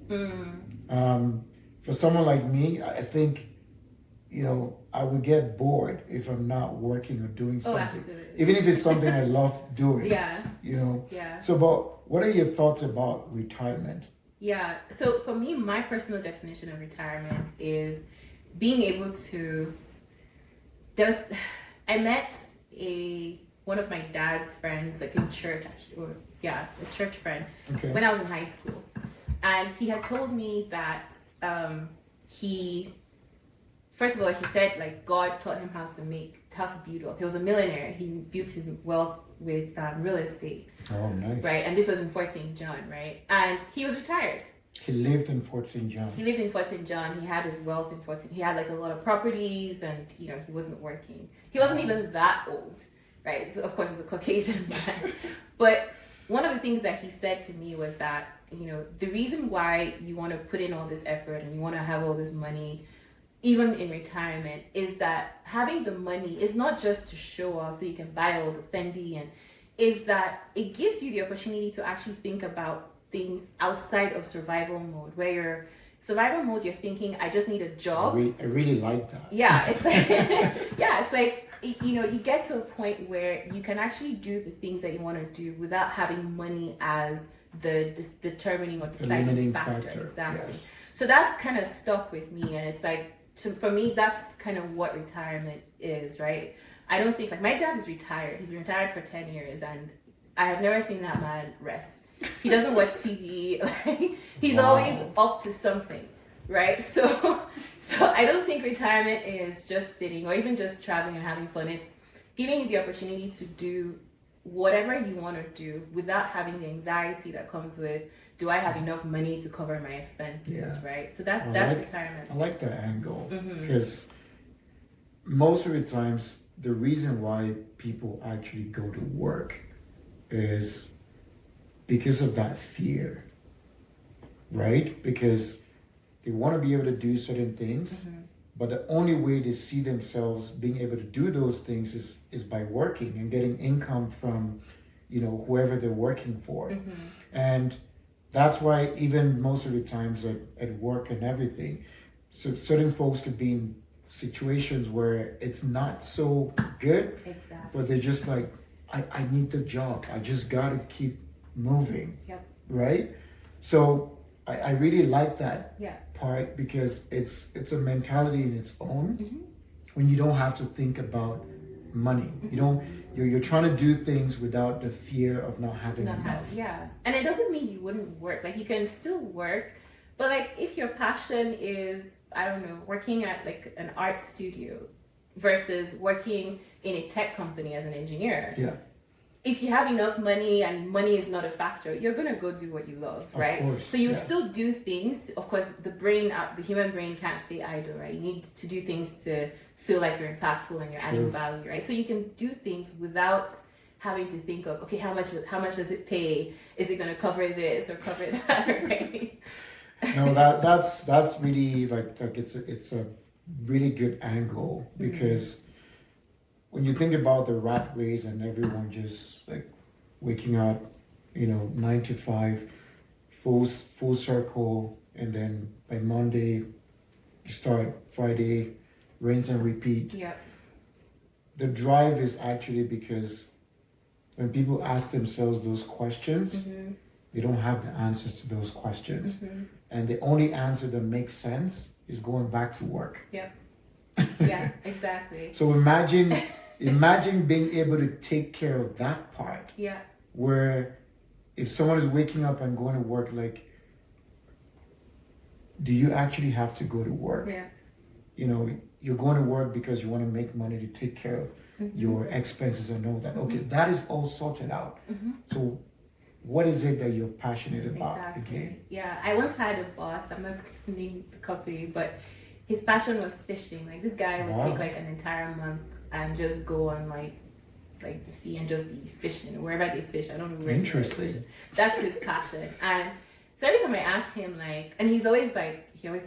For someone like me, I think, I would get bored if I'm not working or doing something. Even if it's something I love doing. So, but what are your thoughts about retirement? So for me, my personal definition of retirement is being able to. I met one of my dad's friends, like in church, a church friend, when I was in high school, and he had told me that first of all, he said like God taught him how to build wealth. He was a millionaire. He built his wealth with real estate. Oh, nice. Right, and this was in Fort St. John, right? And he was retired. He lived in Fort St. John. He lived in Fort St. John. He had his wealth in Fort St. He had like a lot of properties, and he wasn't working. He wasn't even that old, right? So of course, he's a Caucasian man. But one of the things that he said to me was that the reason why you want to put in all this effort and you want to have all this money, even in retirement, is that having the money is not just to show off so you can buy all the Fendi, and is that it gives you the opportunity to actually think about things outside of survival mode, where you're survival mode, you're thinking, I just need a job. I really like that. Yeah, it's like, it's like, you get to a point where you can actually do the things that you want to do without having money as the determining or deciding factor. Exactly. Yes. So that's kind of stuck with me, and it's like, for me, that's kind of what retirement is, right? I don't think, like, my dad is retired. He's been retired for 10 years, and I have never seen that man rest. He doesn't watch TV. Like, he's always up to something, right? So I don't think retirement is just sitting or even just traveling and having fun. It's giving you the opportunity to do whatever you want to do without having the anxiety that comes with, do I have enough money to cover my expenses, right? So that's retirement. I like that angle, because most of the times the reason why people actually go to work is because of that fear, right? Because they want to be able to do certain things, but the only way they see themselves being able to do those things is by working and getting income from, whoever they're working for. And that's why even most of the times at work and everything, so certain folks could be in situations where it's not so good, but they're just like, I need the job. I just got to keep moving, right? So I really like that part, because it's a mentality in its own, when you don't have to think about money. You're trying to do things without the fear of not having enough. And it doesn't mean you wouldn't work. Like, you can still work, but like, if your passion is, I don't know, working at like an art studio versus working in a tech company as an engineer, if you have enough money and money is not a factor, you're gonna go do what you love, right? Of course, so you still do things. Of course, the human brain can't stay idle, right? You need to do things to feel like you're impactful and you're adding value, right? So you can do things without having to think of, okay, how much does it pay? Is it gonna cover this or cover that, right? No, that's really like it's a really good angle, because when you think about the rat race and everyone just like waking up, 9 to 5, full circle, and then by Monday you start, Friday rinse and repeat. The drive is actually because when people ask themselves those questions, they don't have the answers to those questions, and the only answer that makes sense is going back to work. Yeah, exactly. So imagine being able to take care of that part. Where if someone is waking up and going to work, like, do you actually have to go to work? You're going to work because you want to make money to take care of your expenses and all that. Okay, that is all sorted out. So what is it that you're passionate about again? I once had a boss, I'm not going to name the company, but his passion was fishing. Like, this guy would take like an entire month and just go on like the sea and just be fishing wherever they fish. I don't know where. Interesting. That's his passion. And so every time I ask him, like, and he always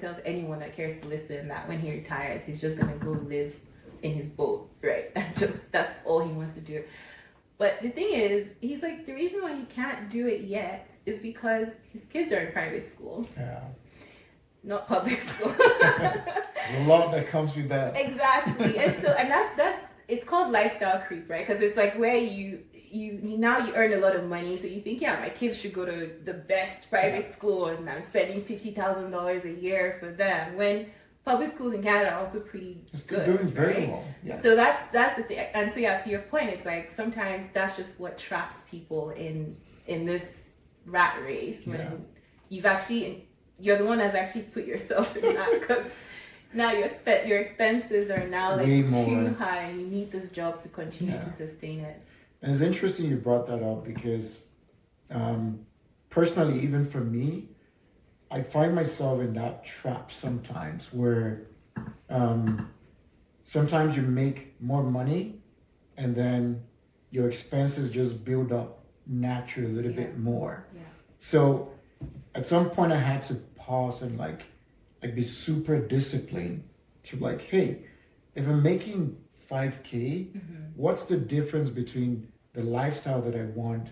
tells anyone that cares to listen that when he retires, he's just gonna go live in his boat, right? And just, that's all he wants to do. But the thing is, he's like, the reason why he can't do it yet is because his kids are in private school. Not public school. There's a lot that comes with that. Exactly. And so, and that's it's called lifestyle creep, right? Because it's like where you now you earn a lot of money, so you think, my kids should go to the best private school, and I'm spending $50,000 a year for them, when public schools in Canada are also pretty good. Doing very well. Yes. So that's the thing. And so to your point, it's like sometimes that's just what traps people in this rat race, when you're the one that's actually put yourself in that, because now your expenses are now like too high, and you need this job to continue to sustain it. And it's interesting you brought that up, because personally, even for me, I find myself in that trap sometimes where sometimes you make more money and then your expenses just build up naturally a little bit more. Yeah. So at some point I had to pause and like be super disciplined to like, hey, if I'm making 5K, what's the difference between the lifestyle that I want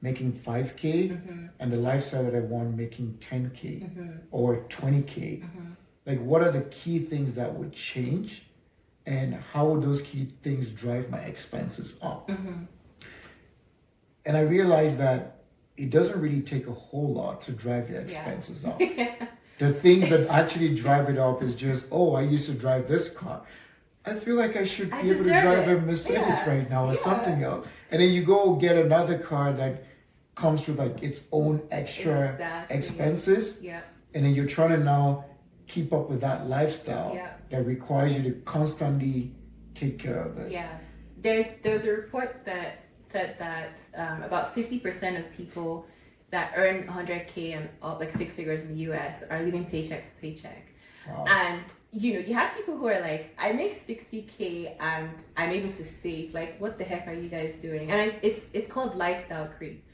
making 5K and the lifestyle that I want making 10K or 20K? Like, what are the key things that would change, and how would those key things drive my expenses up? And I realized that it doesn't really take a whole lot to drive your expenses up. The things that actually drive it up is just, oh, I used to drive this car. I feel like I should be able to drive a Mercedes right now or something else. And then you go get another car that comes with like its own extra expenses. And then you're trying to now keep up with that lifestyle that requires you to constantly take care of it. There's a report that said that about 50% of people that earn 100K and up, like 6 figures in the US, are living paycheck to paycheck. Wow. And you have people who are like, I make 60K and I'm able to save. Like, what the heck are you guys doing? And it's called lifestyle creep,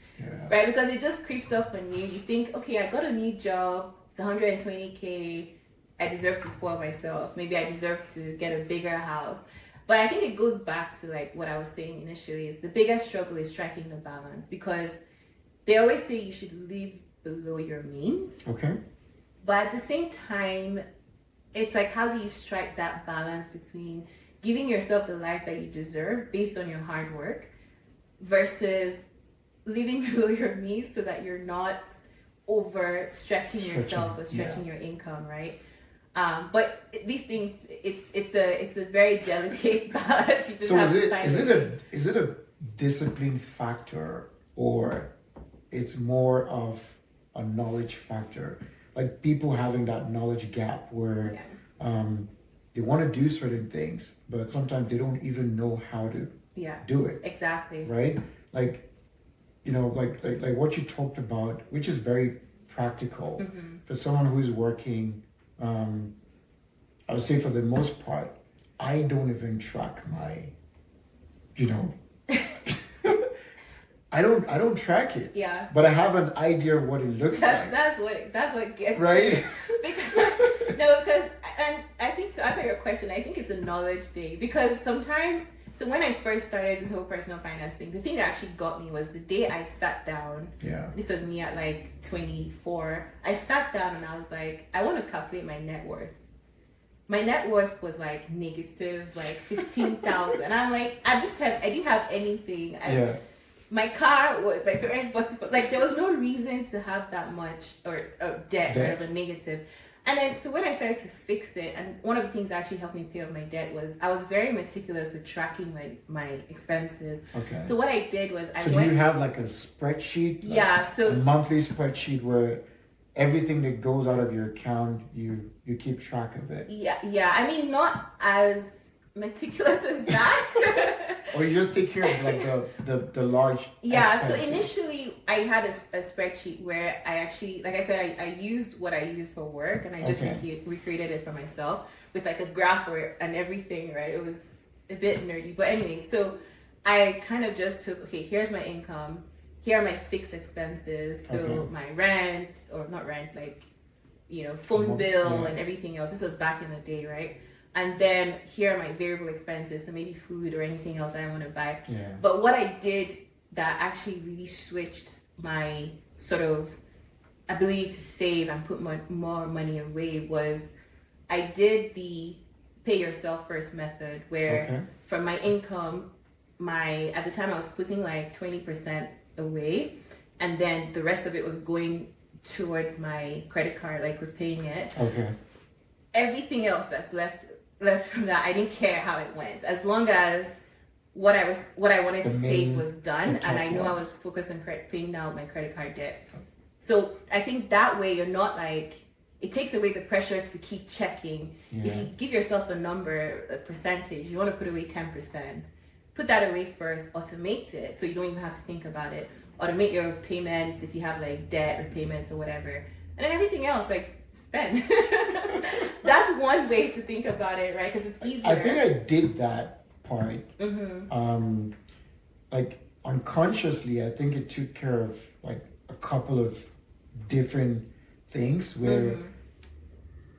right? Because it just creeps up on you. You think, okay, I got a new job. It's 120K. I deserve to spoil myself. Maybe I deserve to get a bigger house. But I think it goes back to like what I was saying initially, is the biggest struggle is striking the balance, because they always say you should live below your means. Okay. But at the same time, it's like, how do you strike that balance between giving yourself the life that you deserve based on your hard work versus living below your means so that you're not overstretching yourself or stretching your income, right? But these things, it's a very delicate balance. You just so have is it a discipline factor, or it's more of a knowledge factor? Like people having that knowledge gap where they want to do certain things, but sometimes they don't even know how to do it. Exactly. Right? Like, you know, like what you talked about, which is very practical for someone who's working. I would say for the most part, I don't even track my, you know, I don't track it. Yeah. But I have an idea of what it looks like. That's what gets right. because and I think, to answer your question, I think it's a knowledge thing, because sometimes. So when I first started this whole personal finance thing, the thing that actually got me was the day I sat down. This was me at like 24. I sat down and I was like, I want to calculate my net worth. My net worth was like negative, like 15,000. I'm like, at this time, I didn't have anything. My car was, my parents bought it, like there was no reason to have that much or debt or a negative. And then, so when I started to fix it, and one of the things that actually helped me pay off my debt was I was very meticulous with tracking my expenses. Okay. So what I did was do you have like a spreadsheet? Like so a monthly spreadsheet where everything that goes out of your account, you keep track of it? Yeah. I mean, not as meticulous as that. Or you just take care of like the large expenses. So initially I had a spreadsheet where I actually, like I said, I used what I use for work, and I just recreated it for myself with like a graph and everything, right? It was a bit nerdy, but anyway, so I kind of just took, okay, here's my income, here are my fixed expenses, so my rent, or not rent, like, you know, phone bill and everything else. This was back in the day, right? And then here are my variable expenses, so maybe food or anything else I want to buy. But what I did that actually really switched my sort of ability to save and put more money away was I did the pay yourself first method, where from my income, at the time I was putting like 20% away, and then the rest of it was going towards my credit card, like repaying it. Everything else that's left from that, I didn't care how it went, as long as what I wanted to save was done, and I knew I was focused on paying down my credit card debt. So I think that way you're not like, it takes away the pressure to keep checking. If you give yourself a number, a percentage, you want to put away 10%, put that away first, automate it so you don't even have to think about it. Automate your payments if you have like debt or payments or whatever, and then everything else, like, spend. That's one way to think about it, right? Because it's easier. I think I did that part. Like unconsciously, I think it took care of like a couple of different things where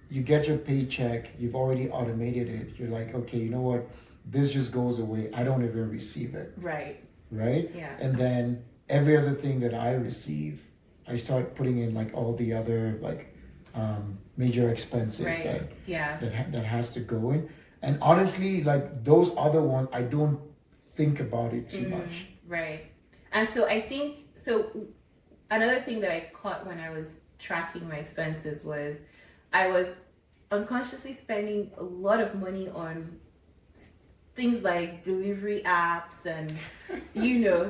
you get your paycheck, you've already automated it. You're like, okay, you know what? This just goes away. I don't even receive it. Right. Right? Yeah. And then every other thing that I receive, I start putting in like all the other like major expenses that has to go in. And honestly, like those other ones, I don't think about it too much. Right. And so I think, another thing that I caught when I was tracking my expenses was I was unconsciously spending a lot of money on things like delivery apps and,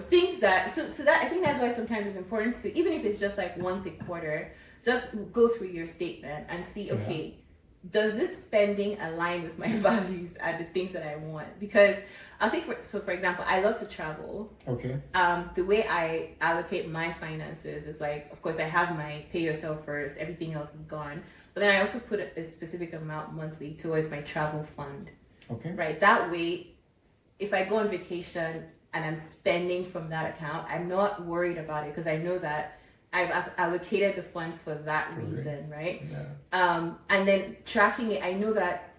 things that, so that I think that's why sometimes it's important to, even if it's just like once a quarter, just go through your statement and see, okay, does this spending align with my values and the things that I want? Because I'll take, for example, I love to travel. Okay. The way I allocate my finances, it's like, of course, I have my pay yourself first, everything else is gone. But then I also put a specific amount monthly towards my travel fund. Okay. Right. That way, if I go on vacation and I'm spending from that account, I'm not worried about it because I know that I've allocated the funds for that reason, right? Yeah. And then tracking it, I know that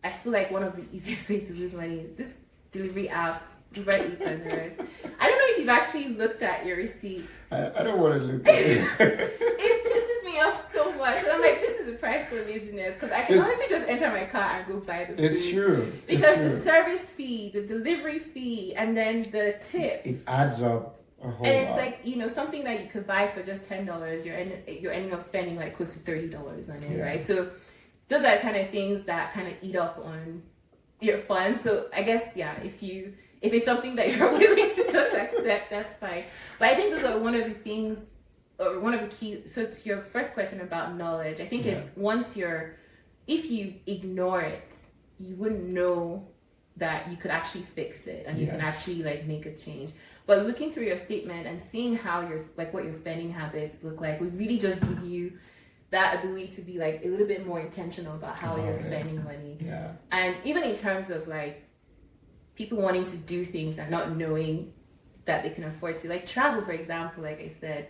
I feel like one of the easiest ways to lose money is this delivery apps, Uber Eats. I don't know if you've actually looked at your receipt. I don't want to look at it. It pisses me off so much. I'm like, this is a price for laziness because I can honestly just enter my car and go buy the food. It's true. Because the service fee, the delivery fee, and then the tip. It adds up. And it's like, something that you could buy for just $10, you're ending up spending like close to $30 on it, right? So those are kind of things that kind of eat up on your funds. So I guess, if it's something that you're willing to just accept, that's fine. But I think those are one of the things, or one of the key, so it's your first question about knowledge. I think it's if you ignore it, you wouldn't know that you could actually fix it and you can actually like make a change. But looking through your statement and seeing how what your spending habits look like would really just give you that ability to be like a little bit more intentional about how you're spending money. Yeah. And even in terms of like people wanting to do things and not knowing that they can afford to, like travel, for example, like I said,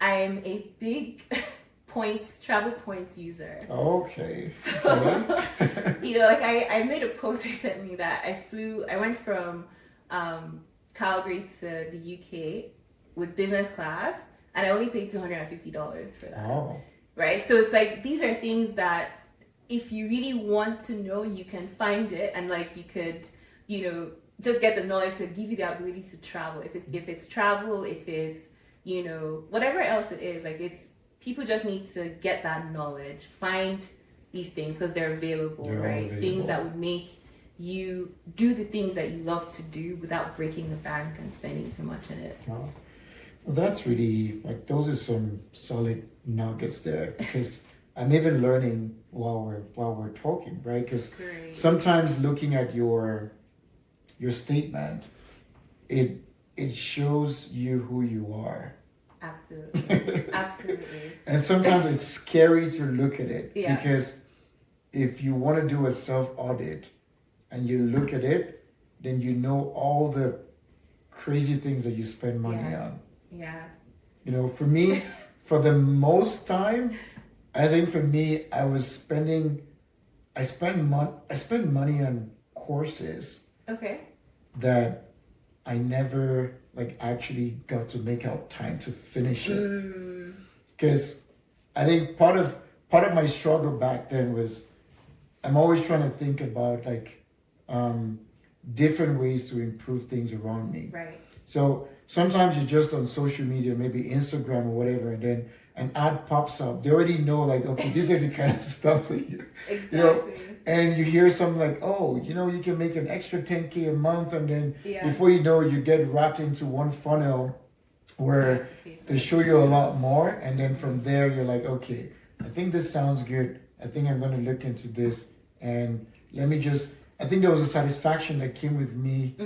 I'm a big travel points user. Okay. So, like I made a post recently that I went from Calgary to the UK with business class, and I only paid $250 for that. Oh. Right? So it's like, these are things that if you really want to know, you can find it, and like you could, just get the knowledge to give you the ability to travel. If it's travel, if it's, whatever else it is, like people just need to get that knowledge, find these things because they're available, right? Things that would make you do the things that you love to do without breaking the bank and spending too much in it. Well, that's really, like, those are some solid nuggets there, because I'm even learning while we're talking, right? Because sometimes looking at your statement, it shows you who you are. Absolutely. Absolutely. And sometimes it's scary to look at it because if you want to do a self-audit and you look at it, then you know all the crazy things that you spend money on. Yeah. For me, for the most time, I think for me, I spend money on courses. Okay. That I never actually got to make out time to finish it. Because I think part of my struggle back then was I'm always trying to think about different ways to improve things around me. Right. So sometimes you're just on social media, maybe Instagram or whatever, and then an ad pops up. They already know, okay, these are the kind of stuff that and you hear something like, oh, you can make an extra $10K a month, and then before you know it, you get wrapped into one funnel where they show you a lot more, and then from there you're like, okay, I think this sounds good. I think I'm going to look into this, and I think there was a satisfaction that came with me,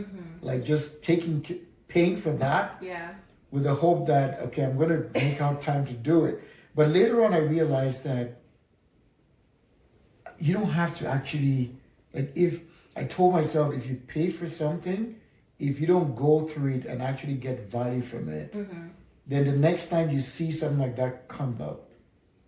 just paying for that, with the hope that, okay, I'm going to make out time to do it. But later on, I realized that you don't have to actually, like, if I told myself, if you pay for something, if you don't go through it and actually get value from it, then the next time you see something like that come up,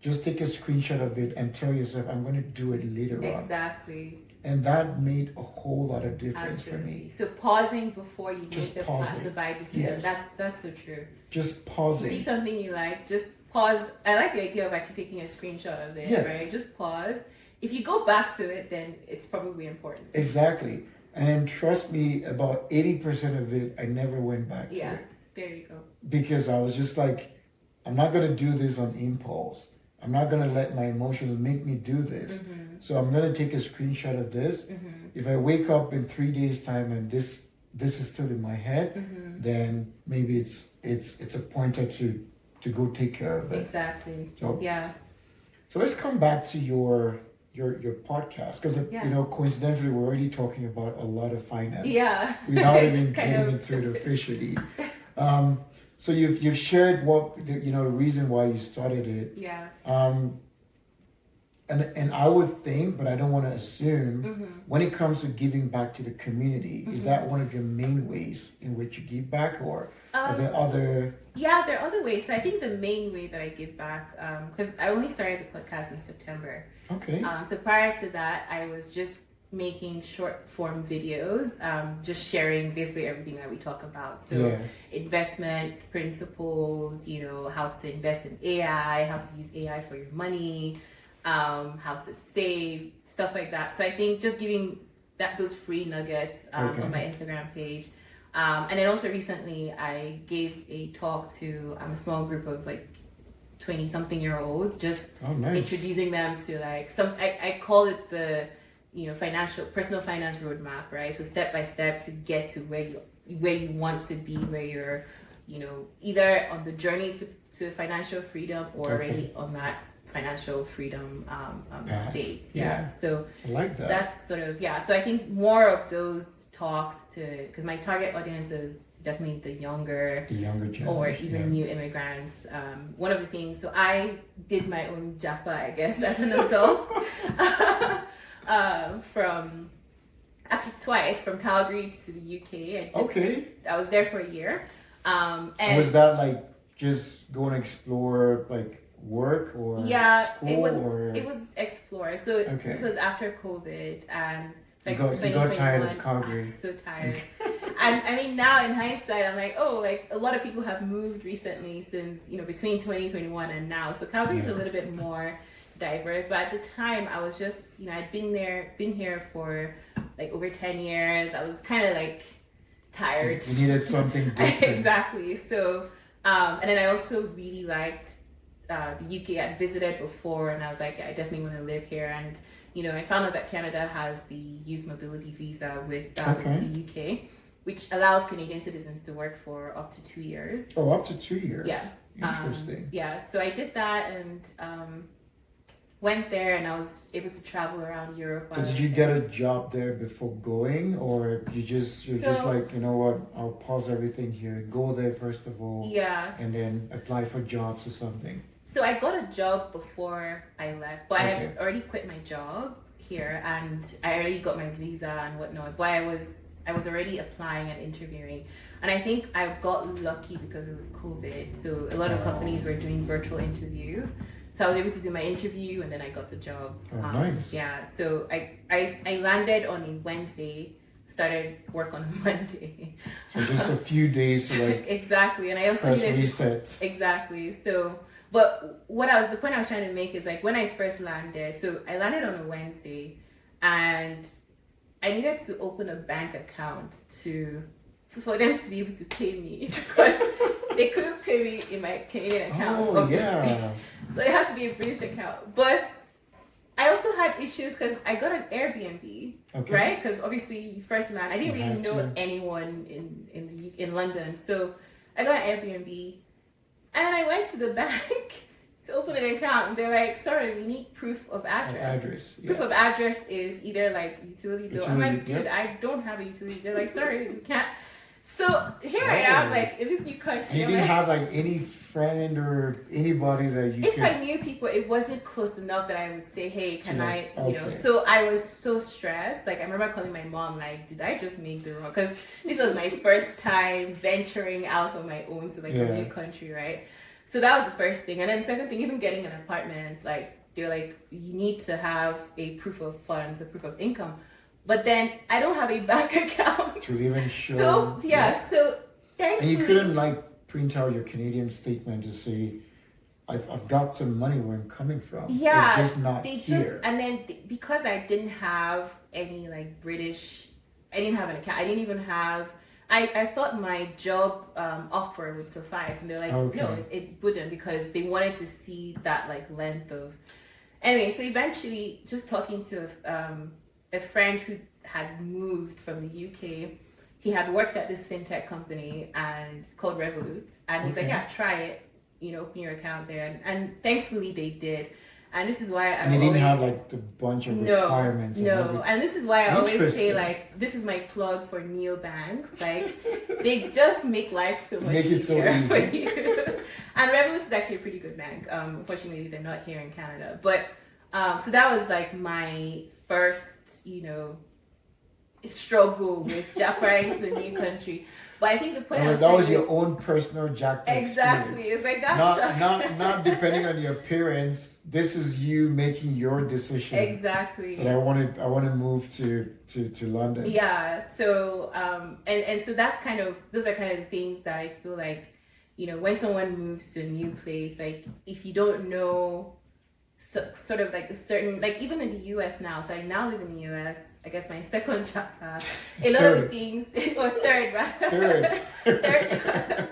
just take a screenshot of it and tell yourself, I'm going to do it later on. Exactly. And that made a whole lot of difference for me. So pausing before you Just make pausing. the buy decision. Yes. That's so true. Just pausing. You see something you like, just pause. I like the idea of actually taking a screenshot of it, right? Just pause. If you go back to it, then it's probably important. Exactly. And trust me, about 80% of it, I never went back to it. There you go. Because I was just like, I'm not going to do this on impulse. I'm not going to let my emotions make me do this. So I'm going to take a screenshot of this. If I wake up in 3 days' time and this is still in my head, then maybe it's a pointer to go take care of it. Exactly. So, yeah. So let's come back to your podcast, because coincidentally we're already talking about a lot of finance. Yeah. Without even getting into it officially. So you've shared what the reason why you started it. Yeah. And I would think, but I don't want to assume, when it comes to giving back to the community, is that one of your main ways in which you give back, or are there other? Yeah, there are other ways. So I think the main way that I give back, because I only started the podcast in September. Okay. So prior to that, I was just making short form videos, just sharing basically everything that we talk about. So investment principles, how to invest in AI, how to use AI for your money, how to save, stuff like that. So I think just giving those free nuggets on my Instagram page. And then also recently I gave a talk to a small group of 20-something-year-olds, just introducing them to I call it the personal finance roadmap, right? So step by step to get to where you want to be, where you're either on the journey to financial freedom or already on that financial freedom state. So I like that. That's sort of so I think more of those talks because my target audience is definitely the younger generation, or even new immigrants. One of the things, so I did my own Jakpa, I guess, as an adult. From actually twice, from Calgary to the UK. I was there for a year. And was that just going to explore work or school, it was explore. So this was after COVID, and you got tired of Calgary. So tired. And I mean, now in hindsight, I'm like, a lot of people have moved recently since between 2021 and now. So Calgary is a little bit more diverse, but at the time I was just I'd been here for over 10 years. I was kind of tired. You needed something different. Exactly. So and then I also really liked the UK. I'd visited before, and I was like, I definitely want to live here. And I found out that Canada has the youth mobility visa with the UK, which allows Canadian citizens to work for up to 2 years. Oh, up to 2 years. Yeah. Interesting. So I did that and went there, and I was able to travel around Europe. So did you get a job there before going, or you're just like, you know what, I'll pause everything here, go there first of all, and then apply for jobs or something? So I got a job before I left, but I had already quit my job here, and I already got my visa and whatnot. But I was already applying and interviewing, and I think I got lucky because it was COVID. So a lot of companies were doing virtual interviews. So I was able to do my interview, and then I got the job. Oh, nice. Yeah, so I landed on a Wednesday, started work on a Monday. So just a few days to exactly, and I also press needed reset. Exactly. So, but the point I was trying to make is when I first landed. So I landed on a Wednesday, and I needed to open a bank account for them to be able to pay me because they couldn't pay me in my Canadian account. Oh, yeah. So it has to be a British account. But I also had issues because I got an Airbnb, right? Because obviously you first land. I didn't really know anyone in London. So I got an Airbnb, and I went to the bank to open an account, and they're like, sorry, we need proof of address. Proof of address is either utility bill. I'm like, dude, I don't have a utility. They're like, sorry, we can't. So here I am, like in this new country. And you didn't have like any friend or anybody that you if could... I knew people, it wasn't close enough that I would say, hey, can I, you know, okay. so I was so stressed. Like I remember calling my mom, like, did I just make the wrong? Because this was my first time venturing out on my own to like a new country, right? So that was the first thing. And then second thing, even getting an apartment, like they're like, you need to have a proof of funds, a proof of income. But then I don't have a bank account. To even show... So, so thankfully... And you couldn't like print out your Canadian statement to say, I've got some money where I'm coming from. Yeah. It's just not here. And then because I didn't have any like British... I didn't have an account. I didn't even have... I thought my job offer would suffice. And they're like, no, it wouldn't, because they wanted to see that like length of... Anyway, so eventually just talking to a friend who had moved from the UK, he had worked at this fintech company and called Revolut, and he's like, yeah, try it, you know, open your account there, and thankfully they did. And this is why and they didn't have like the bunch of requirements. And this this is why I always say, like, this is my plug for neobanks. Like, they just make life so much easier for you. And Revolut is actually a pretty good bank. Unfortunately, they're not here in Canada. But so that was like my first, you know, struggle with Jakpa into a new country. But I think the point that was your own personal Jakpa exactly. experience. It's like that. Not depending on your appearance. This is you making your decision. Exactly. And I want to move to London. Yeah. So and so that's kind of, those are kind of the things that I feel like, you know, when someone moves to a new place, like if you don't know sort of like a certain, like even in the US now, so I now live in the US, I guess my second Jakpa, a lot of the things, or third, right? Third.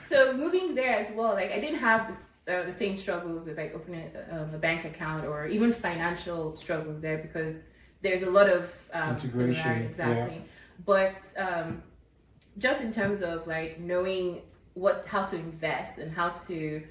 So moving there as well, like I didn't have this, the same struggles with like opening a bank account or even financial struggles there, because there's a lot of integration. Exactly. But just in terms of like knowing how to invest and how to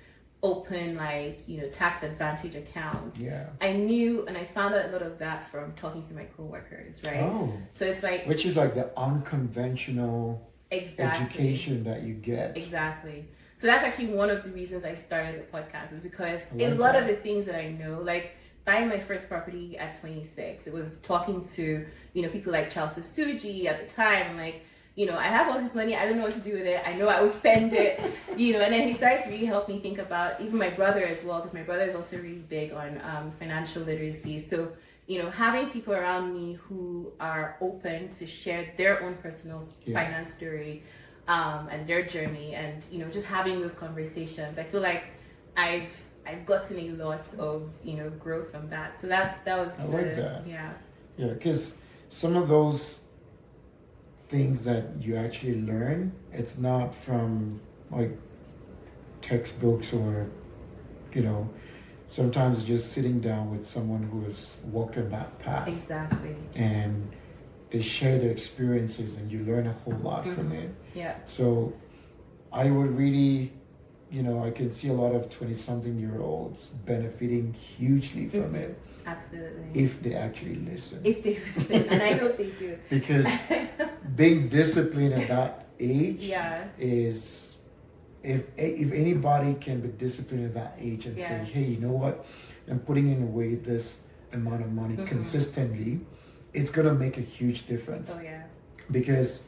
open like, you know, tax advantage accounts. Yeah. I knew, and I found out a lot of that from talking to my coworkers, right? Oh. So it's like, which is like the unconventional education that you get. Exactly. So that's actually one of the reasons I started the podcast, is because a lot of the things that I know, like buying my first property at 26, it was talking to, you know, people like Charles Suji at the time, like, you know, I have all this money, I don't know what to do with it, I know I will spend it, you know, and then he started to really help me think about, even my brother as well, because my brother is also really big on financial literacy. So, you know, having people around me who are open to share their own personal finance story and their journey, and, you know, just having those conversations, I feel like I've gotten a lot of, you know, growth from that. So that was like that. Yeah, because some of those things that you actually learn, it's not from like textbooks or, you know, sometimes just sitting down with someone who has walked on that path. Exactly. And they share their experiences and you learn a whole lot from it. Yeah. So I would really, you know, I can see a lot of 20-something-year-olds benefiting hugely from it. Absolutely. If they actually listen. If they listen, and I hope they do. Because being disciplined at that age is, if anybody can be disciplined at that age and say, hey, you know what, I'm putting in away this amount of money consistently, it's going to make a huge difference. Oh, yeah. Because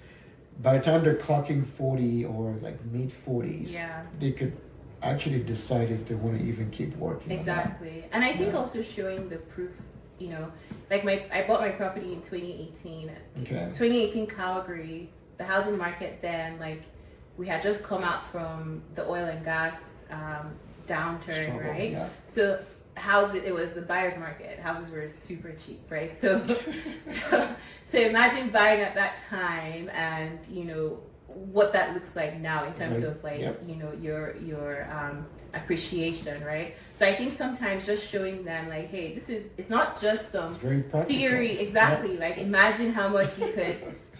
by the time they're clocking 40 or like mid 40s, they could actually decide if they want to even keep working. Exactly. And I think also showing the proof, you know, like I bought my property in 2018. 2018 Calgary, the housing market then, like we had just come out from the oil and gas downturn, right? Yeah. So it was the buyer's market. Houses were super cheap, right? So imagine buying at that time, and you know what that looks like now in terms of like you know your appreciation, right? So I think sometimes just showing them like, hey, it's not just some theory. Exactly. Like imagine how much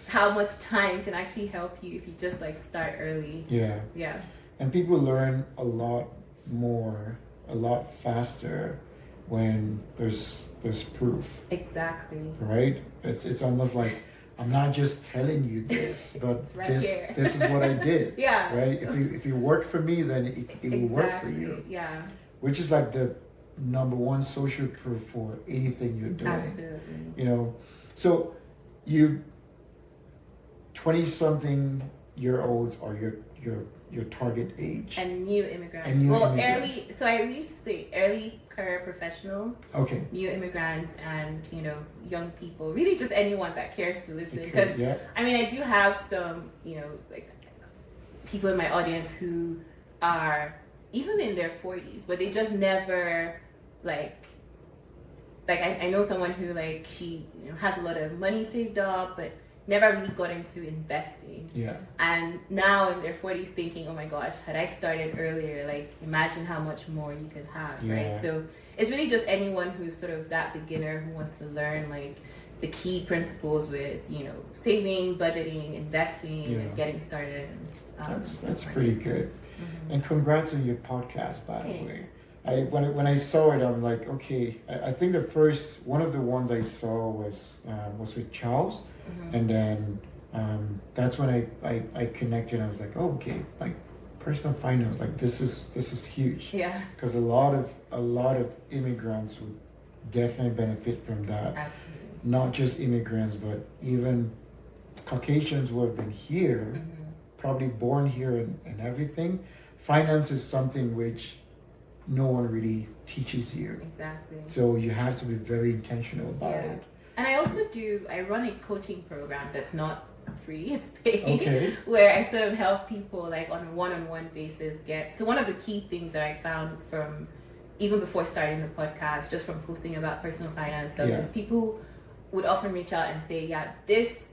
how much time can actually help you if you just like start early. Yeah. And people learn a lot more, a lot faster when there's proof. Exactly. Right? It's almost like I'm not just telling you this, but right this is what I did. Yeah. Right? If you work for me, then it will work for you. Yeah. Which is like the number one social proof for anything you're doing. Absolutely. You know, so you 20-something-year-olds are your target age. And new immigrants. And new immigrants. early. So I used to say early career professionals. Okay. New immigrants, and young people. Really, just anyone that cares to listen. Okay, Because yeah. I mean, I do have some, like people in my audience who are even in their 40s, but they just never like I know someone who she has a lot of money saved up, but never really got into investing. Yeah. And now in their 40s thinking, oh my gosh, had I started earlier, imagine how much more you could have, Yeah. right? So it's really just anyone who's sort of that beginner who wants to learn the key principles with, saving, budgeting, investing, Yeah. and getting started. That's pretty good. Mm-hmm. And congrats on your podcast, by the Thanks. way. When I saw it, I'm like, okay. I think one of the ones I saw was with Charles, Mm-hmm. and then that's when I connected. I was like, oh, okay, personal finance, this is huge. Yeah, Because a lot of immigrants would definitely benefit from that. absolutely. Not just immigrants, but even Caucasians who have been here, Mm-hmm. probably born here and everything. Finance is something which no one really teaches you. Exactly. So you have to be very intentional about Yeah. it. And I run a coaching program that's not free, it's paid, Okay. where I sort of help people on a one-on-one basis so one of the key things that I found from even before starting the podcast, just from posting about personal finance stuff, Yeah. is people would often reach out and say, yeah, this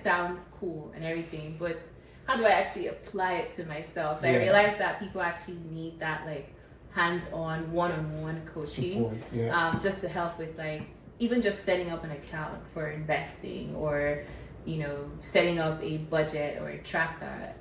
sounds cool and everything, but how do I actually apply it to myself? So I Yeah. realized that people actually need that hands-on one-on-one coaching. Support. Yeah. Just to help with even just setting up an account for investing, or setting up a budget or a tracker,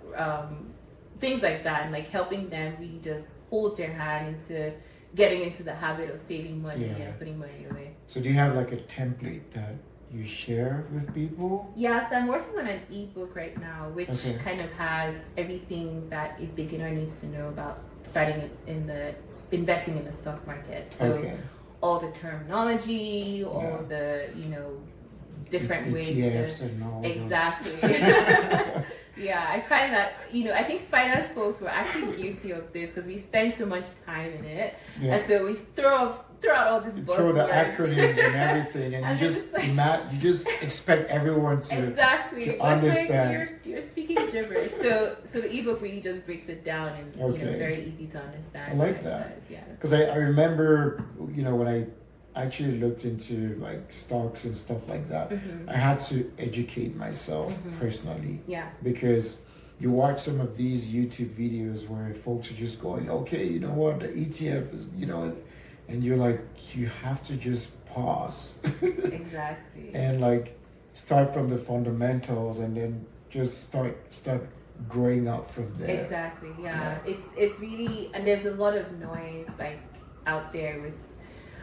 things like that, and helping them really just hold their hand into getting into the habit of saving money Yeah. and putting money away. So do you have a template that you share with people? Yeah, so I'm working on an ebook right now, which Okay. kind of has everything that a beginner needs to know about starting investing in the stock market. So Okay. all the terminology, all Yeah. the different ways ETFs to and all exactly. those. Yeah, I find that I think finance folks were actually guilty of this because we spend so much time in it, Yeah. and so we throw out all these You throw the buzzwords. acronyms and everything, and And you it's just just you just expect everyone to exactly to It's understand. you're speaking gibberish. So the ebook really just breaks it down and Okay. very easy to understand. I like what it that. says, yeah. Because I remember, when I actually looked into stocks and stuff like that, Mhm. I had to educate myself Mhm. personally, Yeah. because you watch some of these YouTube videos where folks are just going, okay, you know what, the ETF is, and you're like, you have to just pause Exactly. and start from the fundamentals and then just start growing up from there. Exactly. Yeah. It's really, and there's a lot of noise out there with,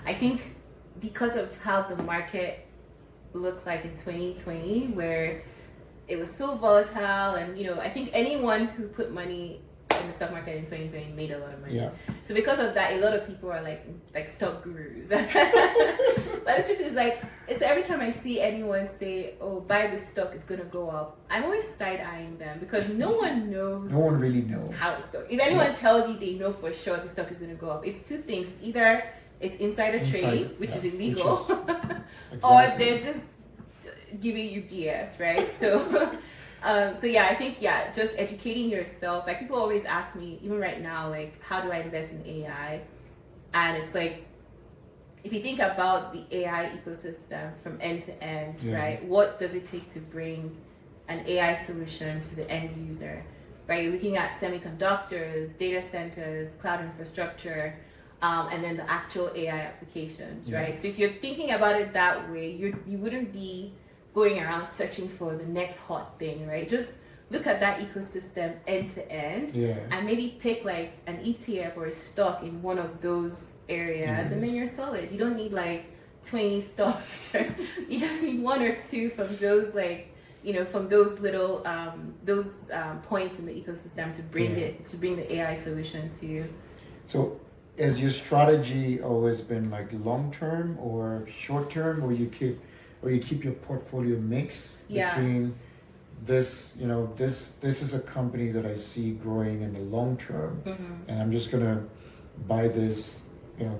I think, because of how the market looked like in 2020, where it was so volatile, and I think anyone who put money in the stock market in 2020 made a lot of money. Yeah. So because of that, a lot of people are like stock gurus. But the truth is so every time I see anyone say, oh, buy this stock, it's gonna go up, I'm always side-eyeing them because no one knows No one really knows. how it's stock. If anyone tells you they know for sure the stock is gonna go up, it's two things. Either it's insider trading, which is illegal, or they're just giving you BS, right? So so yeah, I think just educating yourself. People always ask me, even right now, how do I invest in AI? And it's if you think about the AI ecosystem from end to end, right? What does it take to bring an AI solution to the end user? Right? You're looking at semiconductors, data centers, cloud infrastructure, and then the actual AI applications, right? So if you're thinking about it that way, you wouldn't be going around searching for the next hot thing, right? Just look at that ecosystem end to end, and maybe pick an ETF or a stock in one of those areas, and then you're solid. You don't need 20 stocks. You just need one or two from those, like, from those little points in the ecosystem to bring the AI solution to you. So has your strategy always been like long term or short term, or you keep your portfolio mix between this, this is a company that I see growing in the long term, and I'm just gonna buy this,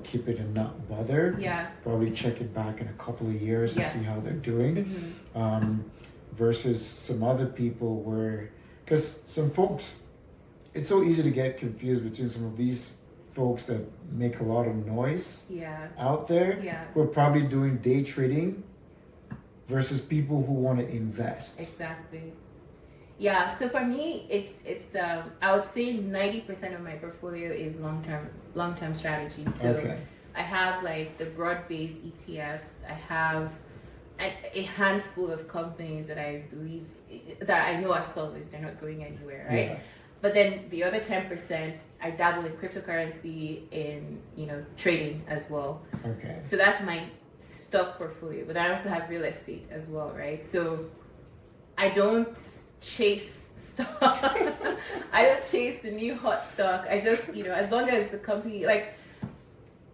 keep it and not bother. Probably check it back in a couple of years to see how they're doing. Versus some other people because some folks, it's so easy to get confused between some of these folks that make a lot of noise out there, who are probably doing day trading, versus people who want to invest. Exactly. Yeah. So for me, it's I would say 90% of my portfolio is long term strategy. So I have like the broad-based ETFs. I have a handful of companies that I believe that I know are solid. They're not going anywhere, right? But then the other 10%, I dabble in cryptocurrency, in trading as well. So that's my stock portfolio. But I also have real estate as well, right? So I don't chase stock. I don't chase the new hot stock. I just as long as the company, like,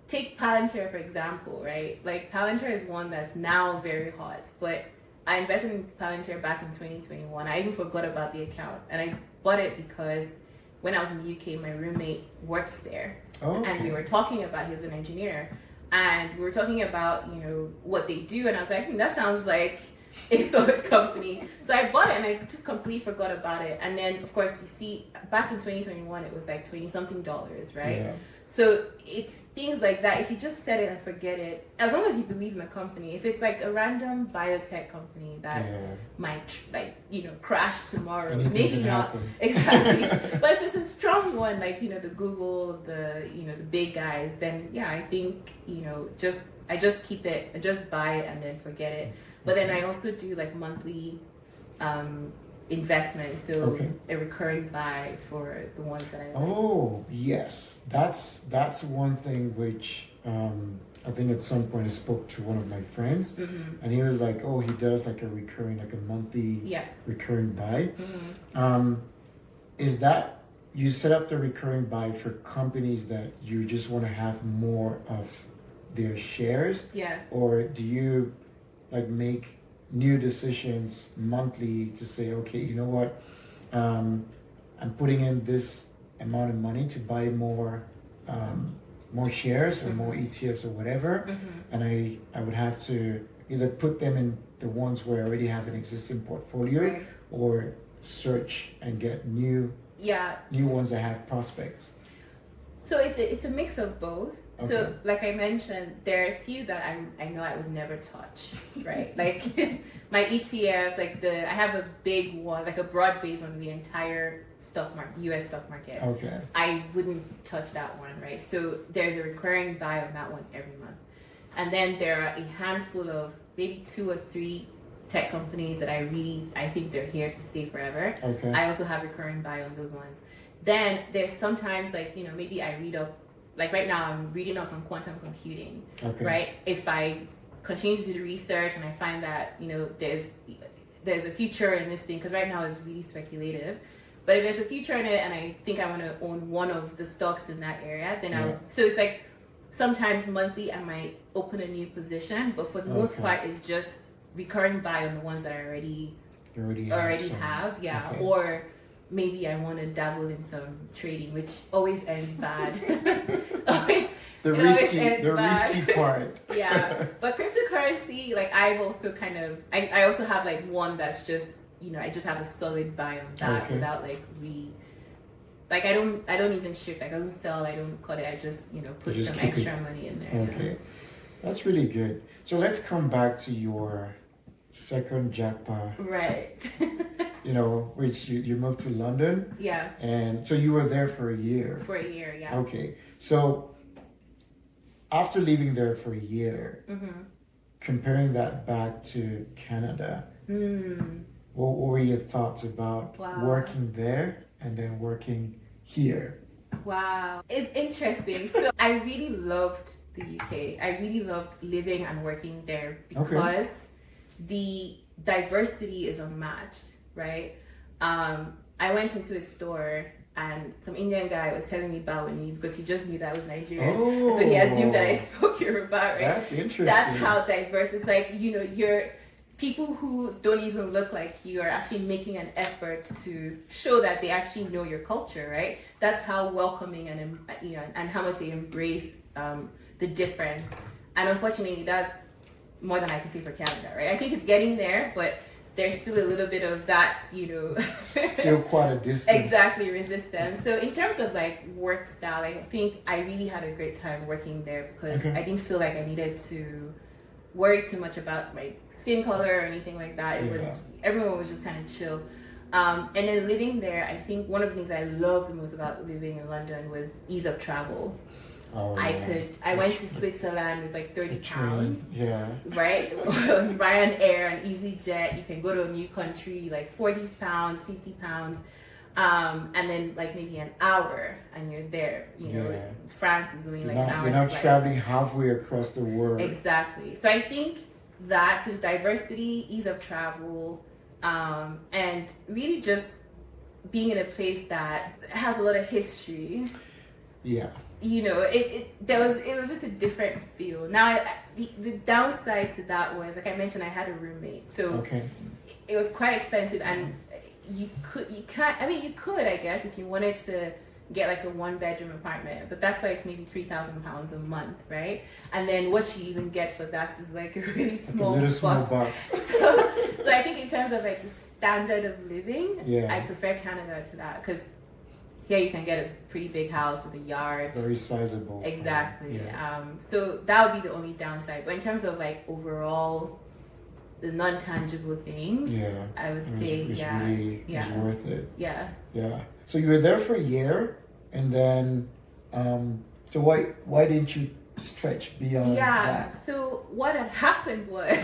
take Palantir, for example, right? Like, Palantir is one that's now very hot, but I invested in Palantir back in 2021. I even forgot about the account, and I bought it because when I was in the UK, my roommate works there, and we were talking about, he's an engineer, and we were talking about, what they do, and I was like, that sounds like a solid company. So I bought it, and I just completely forgot about it. And then, of course, you see, back in 2021, it was like $20-something, right? So it's things like that. If you just set it and forget it, as long as you believe in the company. If it's like a random biotech company that might crash tomorrow, maybe not exactly. But if it's a strong one, like the Google, the big guys, then I think I just keep it, I just buy it and then forget it. But then I also do like monthly investment, so a recurring buy for the ones that I like. Oh yes, that's one thing which I think at some point I spoke to one of my friends, and he was like, he does like a recurring, like a monthly recurring buy. Is that you set up the recurring buy for companies that you just want to have more of their shares, or do you like make new decisions monthly to say, okay, you know what, I'm putting in this amount of money to buy more shares or more ETFs or whatever, and I would have to either put them in the ones where I already have an existing portfolio, or search and get new ones that have prospects. So it's a mix of both. So like I mentioned, there are a few that I know I would never touch, right? Like my ETFs, like I have a big one, like a broad base on the entire stock market, US stock market. I wouldn't touch that one, right? So there's a recurring buy on that one every month. And then there are a handful of maybe 2 or 3 tech companies that I think they're here to stay forever. I also have recurring buy on those ones. Then there's sometimes like, maybe I read up, like right now I'm reading up on quantum computing, right? If I continue to do the research and I find that, there's a future in this thing, because right now it's really speculative, but if there's a future in it and I think I want to own one of the stocks in that area, then so it's like sometimes monthly I might open a new position, but for the most part it's just recurring buy on the ones that I already have, or maybe I want to dabble in some trading, which always ends bad. The risky part. But cryptocurrency, like I've also I also have like one that's just, I just have a solid buy on that without like I don't even shift, like I don't sell, I don't cut it, I just, put some extra money in there. That's really good. So let's come back to your second Jakpa. Right. Which you moved to London. And so you were there for a year. Okay. So after leaving there for a year, comparing that back to Canada, what were your thoughts about working there and then working here? Wow. It's interesting. So I really loved the UK. I really loved living and working there because the diversity is unmatched, right? I went into a store and some Indian guy was telling me Bawani because he just knew that I was Nigerian. Oh, so he assumed that I spoke Yoruba, right? That's interesting. That's how diverse. It's like, you're people who don't even look like you are actually making an effort to show that they actually know your culture, right? That's how welcoming and how much they embrace the difference. And unfortunately, that's more than I can say for Canada, right? I think it's getting there, but there's still a little bit of that, still quite a distance. Exactly, resistance. So in terms of like work style, I think I really had a great time working there because I didn't feel like I needed to worry too much about my skin color or anything like that. It was everyone was just kind of chill. And then living there, I think one of the things I loved the most about living in London was ease of travel. I went to Switzerland with like 30 pounds. Yeah. Right? Ryanair and EasyJet, you can go to a new country, like 40 pounds, 50 pounds. And then like maybe an hour and you're there. France is only like an hour. You're not traveling halfway across the world. Exactly. So I think that diversity, ease of travel, and really just being in a place that has a lot of history. Yeah. It was just a different feel. Now the downside to that was, like I mentioned, I had a roommate, so it was quite expensive, and you could I guess if you wanted to get like a 1-bedroom apartment, but that's like maybe £3,000 a month, right? And then what you even get for that is like a really small box. So I think in terms of like the standard of living, yeah, I prefer Canada to that because here you can get a pretty big house with a yard, very sizable. Exactly. So that would be the only downside. But in terms of like overall the non-tangible things, I would say it's worth it. Yeah. So you were there for a year, and then so why didn't you stretch beyond that? So what had happened was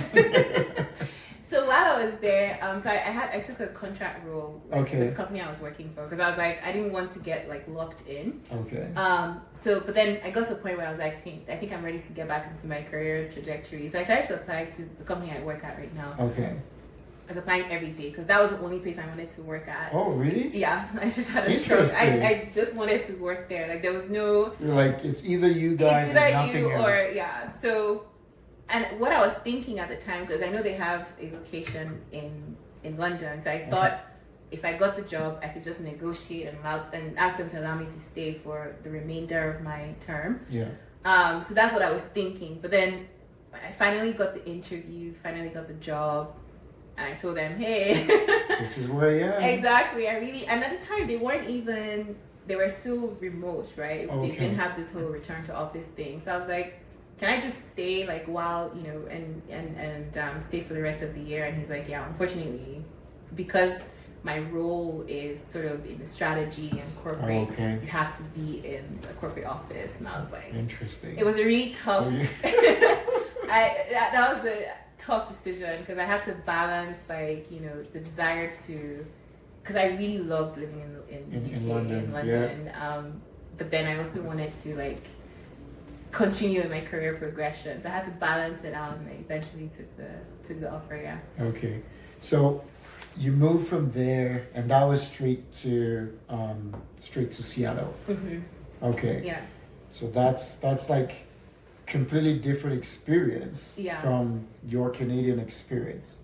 so while I was there, so I took a contract role with the company I was working for because I was like, I didn't want to get like locked in. But then I got to a point where I was like, I think I'm ready to get back into my career trajectory. So I decided to apply to the company I work at right now. I was applying every day because that was the only place I wanted to work at. Oh, really? Yeah, I just had a stroke. I just wanted to work there. Like there was no. You're like, it's either you guys or nothing else. Or So, and what I was thinking at the time, because I know they have a location in London, so I thought if I got the job, I could just negotiate and ask them to allow me to stay for the remainder of my term. So that's what I was thinking. But then I finally got the interview, finally got the job. And I told them, hey, this is where I am. Exactly. And at the time they were still remote, right? They didn't have this whole return to office thing. So I was like, can I just stay like while, and stay for the rest of the year? And he's like, yeah, unfortunately, because my role is sort of in the strategy and corporate, you have to be in the corporate office. And I was like, interesting. It was a really tough, that was the tough decision because I had to balance like the desire to, because I really loved living in London. But then I also wanted to like continue in my career progression, so I had to balance it out, and I eventually took the offer. So you moved from there, and that was straight to Seattle. So that's like completely different experience from your Canadian experience.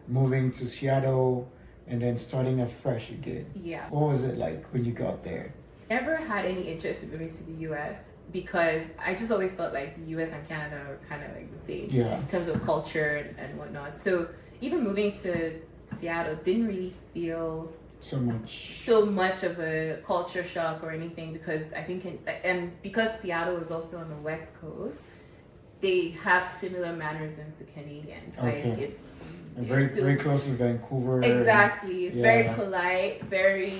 Moving to Seattle and then starting afresh again. What was it like when you got there? Never had any interest in moving to the US because I just always felt like the US and Canada are kind of like the same in terms of culture and whatnot. So even moving to Seattle didn't really feel so much of a culture shock or anything because I think because Seattle is also on the West Coast, they have similar mannerisms to Canadians. Like it's very close to Vancouver. Exactly. Very polite, very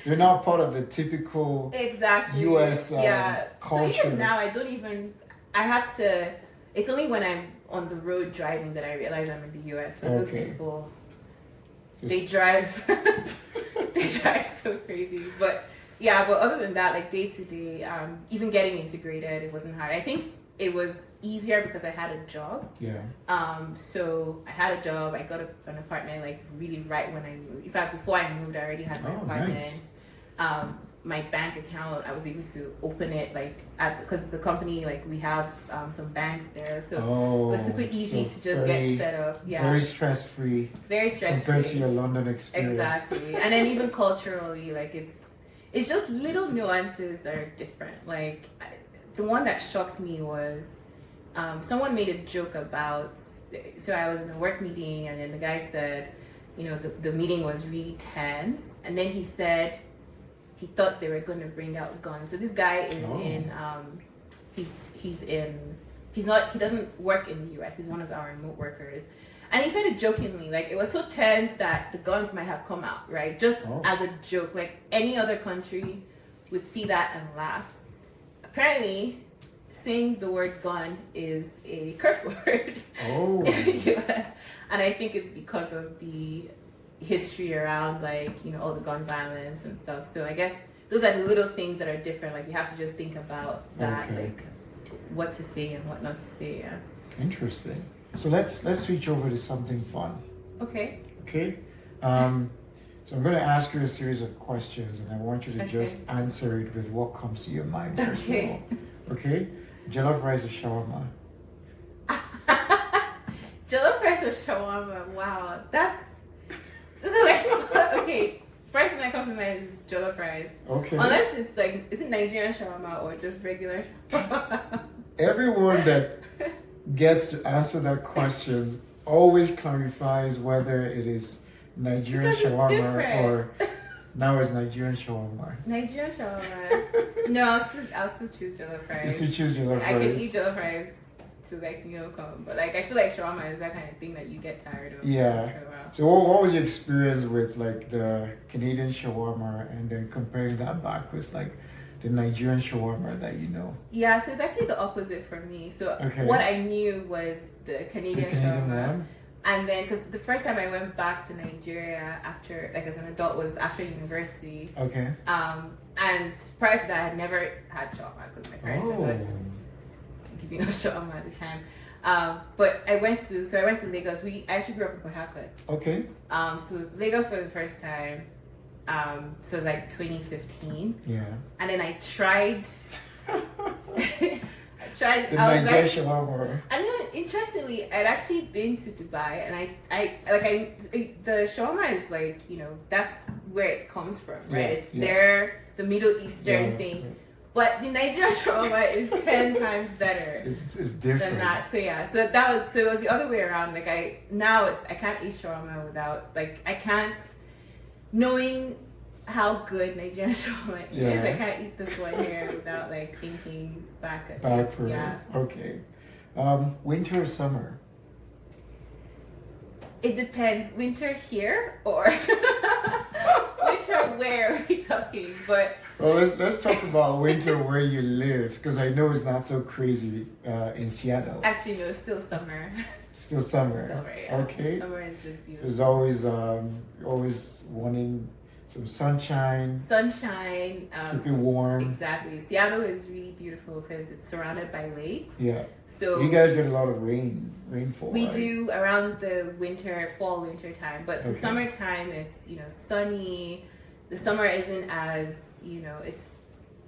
You're not part of the typical US culture. So even now I have to, it's only when I'm on the road driving that I realize I'm in the US. Because those people, they drive so crazy. But Yeah, but other than that, like day to day, even getting integrated, it wasn't hard. I think it was easier because I had a job. Yeah. So I had a job. I got an apartment like really right when I moved. In fact, before I moved, I already had my apartment. Nice. My bank account, I was able to open it like because the company, like we have some banks there, so it was super easy to just get set up. Yeah, very stress free. Very stress free compared to your London experience. Exactly, and then even culturally, like it's just little nuances that are different. Like the one that shocked me was someone made a joke about. So I was in a work meeting, and then the guy said, the meeting was really tense, and then he said he thought they were going to bring out guns. So this guy is he doesn't work in the US. He's one of our remote workers. And he said it jokingly, like it was so tense that the guns might have come out, right? Just as a joke, like any other country would see that and laugh. Apparently, saying the word gun is a curse word in the US. And I think it's because of the history around all the gun violence and stuff. So I guess those are the little things that are different. Like you have to just think about that, like what to say and what not to say. Yeah. Interesting. So let's switch over to something fun. Okay. Okay. So I'm going to ask you a series of questions, and I want you to just answer it with what comes to your mind first of all. Okay. Jollof rice or shawarma? Jollof rice or shawarma? Wow, this is like okay. First thing that comes to mind is jollof rice. Okay. Unless it's like, is it Nigerian shawarma or just regular shawarma? Everyone that gets to answer that question always clarifies whether it is Nigerian shawarma or now it's Nigerian shawarma. Nigerian shawarma. No, I'll still choose jollof rice. You still choose jollof rice. I can eat jollof rice to come, but like I feel like shawarma is that kind of thing that you get tired of. Yeah. After a while. So what was your experience with like the Canadian shawarma, and then comparing that back with like the Nigerian shawarma that you know? Yeah, so it's actually the opposite for me. So what I knew was the Canadian shawarma. One? And then, because the first time I went back to Nigeria after, like as an adult, was after university. Okay. And prior to that, I had never had shawarma because my parents were not giving us shawarma at the time. But I went to Lagos. I actually grew up in Port Harcourt. Okay. So Lagos for the first time. So it was like 2015. Yeah. And then I tried. The Nigerian shawarma. And then, interestingly, I'd actually been to Dubai, and the shawarma is like, that's where it comes from, right? It's the Middle Eastern thing. But the Nigerian shawarma is 10 times better. It's different than that. So yeah, so it was the other way around. Like I can't eat shawarma without knowing how good Nigerian shawarma is. I can't eat this one here without like thinking back at for it. Okay. Winter or summer? It depends. Winter here or winter where are we talking? But well, let's talk about winter where you live, because I know it's not so crazy in Seattle. Actually, no, it's still summer. Still summer. Summer, yeah. Okay. Summer is just beautiful. There's always wanting some sunshine. Keep it warm. Exactly. Seattle is really beautiful because it's surrounded by lakes. Yeah. So you guys get a lot of rainfall. We do around the fall, winter time. But the summertime, it's sunny. The summer isn't as it's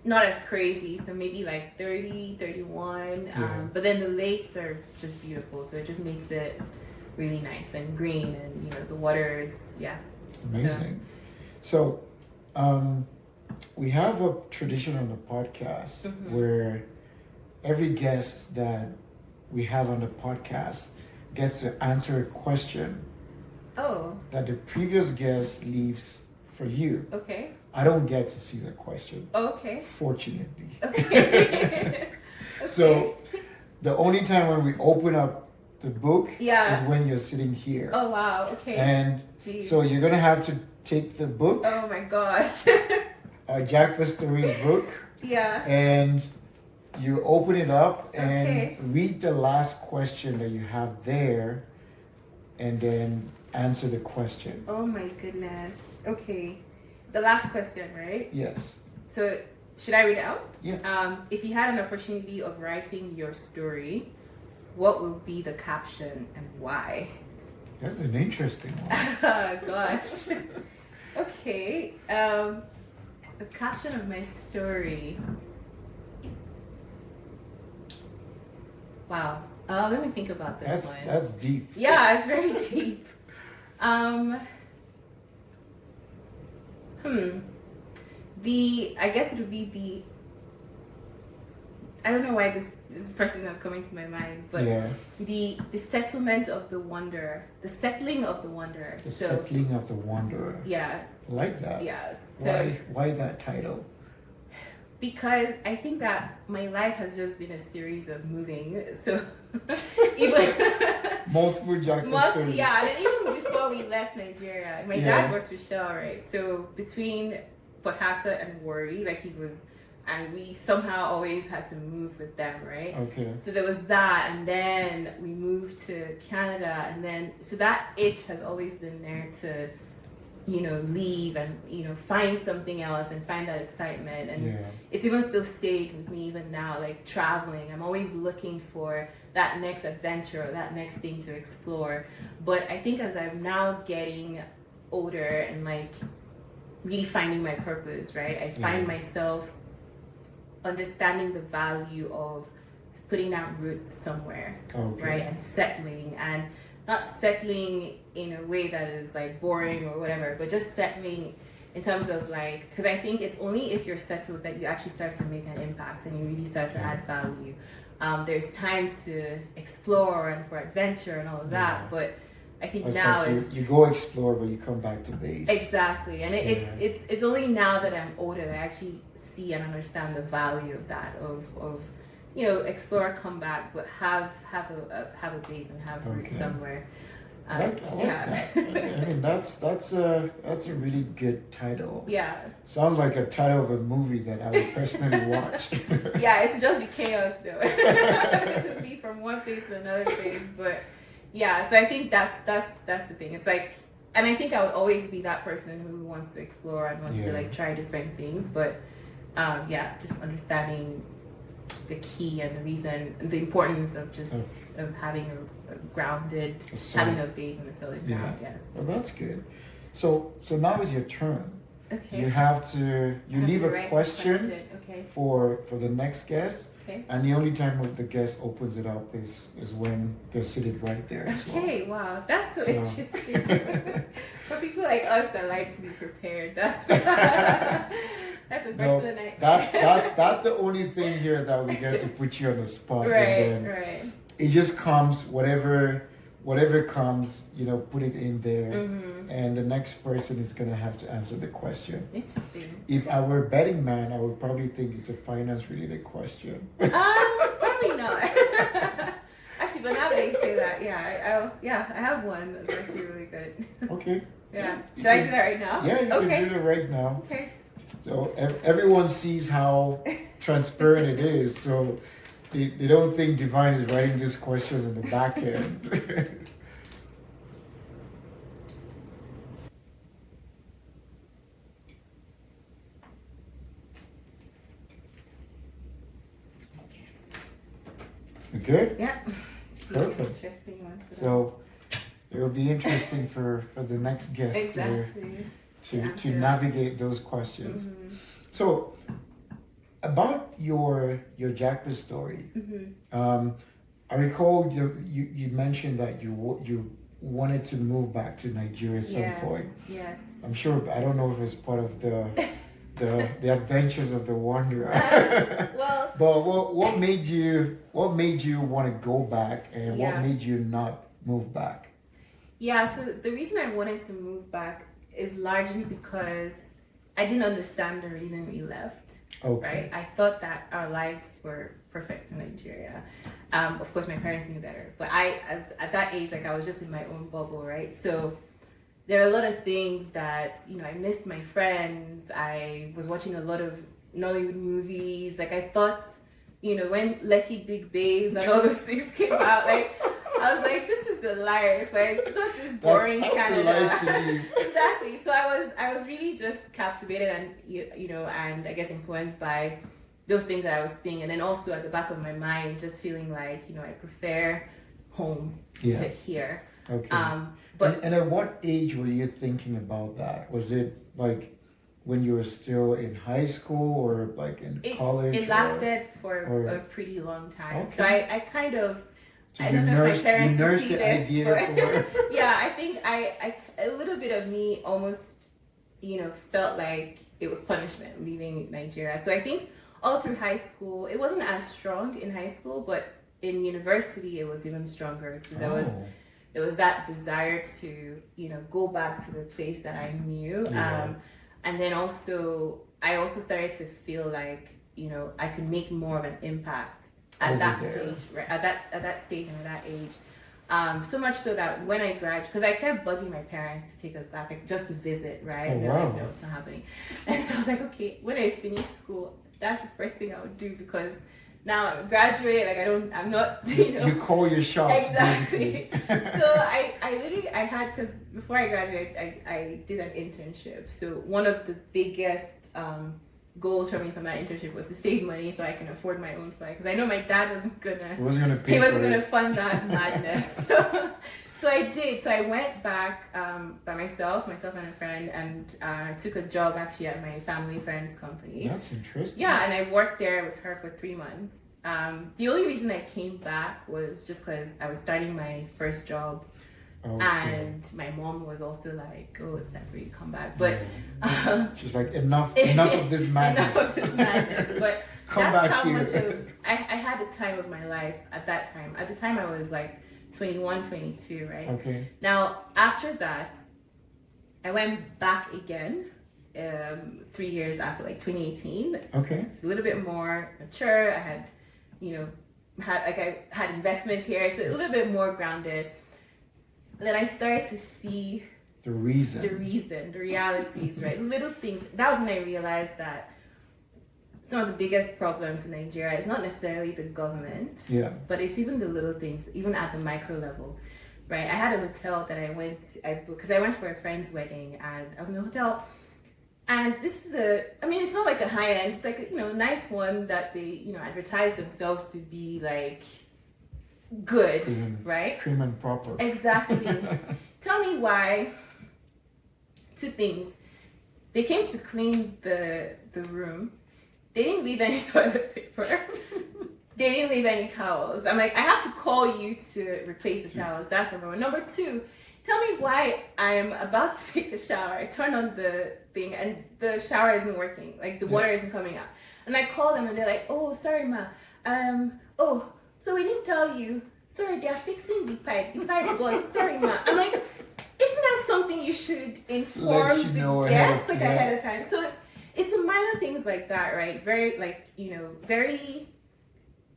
not as crazy. So maybe like 30, 31. But then the lakes are just beautiful. So it just makes it really nice and green, and the water is amazing. So, we have a tradition on the podcast where every guest that we have on the podcast gets to answer a question that the previous guest leaves for you. Okay. I don't get to see the question. Okay. Fortunately. Okay. So, the only time when we open up the book is when you're sitting here. Oh, wow. Okay. And so you're going to have to take the book. Oh my gosh. Jakpa Stories book. Yeah. And you open it up and read the last question that you have there, and then answer the question. Oh my goodness. Okay. The last question, right? Yes. So should I read it out? Yes. If you had an opportunity of writing your story, what will be the caption and why? That's an interesting one. Oh, gosh. Okay. The caption of my story. Wow. Let me think about this one. That's deep. Yeah, it's very deep. I guess it would be I don't know why this is the first thing that's coming to my mind, but the settlement of the wanderer, the settling of the wanderer. The settling of the wanderer. Yeah. I like that. Yeah. So why that title? Because I think that my life has just been a series of moving. So even multiple Jakpa stories. Yeah, and even before we left Nigeria, my dad worked with Shell, right? So between Port Harcourt and Warri, and we somehow always had to move with them, right? Okay. So there was that, and then we moved to Canada, and then so that itch has always been there to, leave and find something else and find that excitement, and it's even still stayed with me even now. Like traveling, I'm always looking for that next adventure or that next thing to explore. But I think as I'm now getting older and really finding my purpose, right? I find myself understanding the value of putting down roots somewhere, right? And settling, and not settling in a way that is boring or whatever, but just settling in terms of because I think it's only if you're settled that you actually start to make an impact and you really start to add value. There's time to explore and for adventure and all of that, but I think now you go explore, but you come back to base. Exactly, and it's only now that I'm older that I actually see and understand the value of that of explore, come back, but have a base and have roots somewhere. I like that. I mean, that's a really good title. Yeah. Sounds like a title of a movie that I would personally watch. Yeah, it's just be chaos though. It's just be from one place to another place, but. Yeah, so I think that's the thing. It's and I think I would always be that person who wants to explore and wants to try different things. But just understanding the key and the reason, the importance of just of having a grounded, having a base in the solid ground. Yeah. Well, that's good. So now is your turn. Okay. You have to leave a question okay. for the next guest. Okay. And the only time the guest opens it up is when they're seated right there as well. Okay, wow, that's so interesting. For people like us that like to be prepared, that's the first that's the only thing here that we get to put you on the spot. Right, and then right. It just comes, whatever comes, put it in there, and the next person is gonna have to answer the question. Interesting. If I were a betting man, I would probably think it's a finance-related question. Probably not. Actually, but now that you say that, I have one that's actually really good. Okay. Yeah. Should I do that right now? Yeah, you can do it right now. Okay. So everyone sees how transparent it is. So they don't think Divine is writing these questions in the back end. Okay? Yeah. Perfect. Interesting one. So it will be interesting for the next guest to navigate those questions. Mm-hmm. So about your Jakpa story, I recall you mentioned that you wanted to move back to Nigeria at some point. Yes. I'm sure, I don't know if it's part of the adventures of the wanderer. Well, but what made you want to go back, and what made you not move back? Yeah, so the reason I wanted to move back is largely because I didn't understand the reason we left. Okay. Right? I thought that our lives were perfect in Nigeria. Of course, my parents knew better, but at that age, I was just in my own bubble, right? So there are a lot of things that, I missed my friends. I was watching a lot of Nollywood movies. I thought, when Lucky Big Babes and all those things came out, I was like, this is the life. Like, not this boring that's Canada. the life to me. Exactly. So I was really just captivated and and I guess influenced by those things that I was seeing, and then also at the back of my mind, just feeling like I prefer home to here. Okay. But and at what age were you thinking about that? Was it like when you were still in high school or like in college? It lasted for a pretty long time. Okay. So I kind of, So I don't know if my parents will see the this, idea but yeah, I think I a little bit of me almost, felt like it was punishment leaving Nigeria. So I think all through high school, it wasn't as strong in high school, but in university, it was even stronger because there was that desire to, go back to the place that I knew. Yeah. And then also, I also started to feel like, I could make more of an impact at that age, right? At that stage and at that age. So much so that when I graduated, because I kept bugging my parents to take us back, like, just to visit, right? And they're like, no, it's not happening. And so I was like, okay, when I finish school, that's the first thing I would do, because now I'm graduate, like I'm not, You call your shots. Exactly. So I had, because before I graduated, I did an internship. So one of the biggest goals for me from that internship was to save money so I can afford my own flight, because I know my dad wasn't gonna fund that madness. So I did. So I went back by myself and a friend, and took a job actually at my family friend's company. That's interesting. Yeah, and I worked there with her for 3 months. The only reason I came back was just because I was starting my first job. Okay. And my mom was also like, oh, it's time for you to come back. But she's like, enough of this madness. Enough of this madness. But come that's back how here. Much of, I had the time of my life at that time. At the time I was like 21, 22, right? Okay. Now, after that, I went back again 3 years after, like 2018. Okay. It's a little bit more mature. I had, I had investments here, so a little bit more grounded. Then I started to see the realities, right? Little things. That was when I realized that some of the biggest problems in Nigeria is not necessarily the government, but it's even the little things, even at the micro level, right? I had a hotel that I went to, because I went for a friend's wedding, and I was in a hotel, and this is it's not like a high end, it's like a nice one that they advertise themselves to be like good, right? Cream and proper. Exactly. Tell me why. 2 things. They came to clean the room. They didn't leave any toilet paper. They didn't leave any towels. I'm like, I have to call you to replace the towels. That's number 1. Number 2, tell me why I'm about to take a shower. I turn on the thing and the shower isn't working. Like the water isn't coming out. And I call them and they're like, oh, sorry, ma. So we didn't tell you. Sorry, they are fixing the pipe. The pipe was, sorry, ma. I'm like, isn't that something you should inform the guests ahead of time? So it's a minor things like that, right? Very very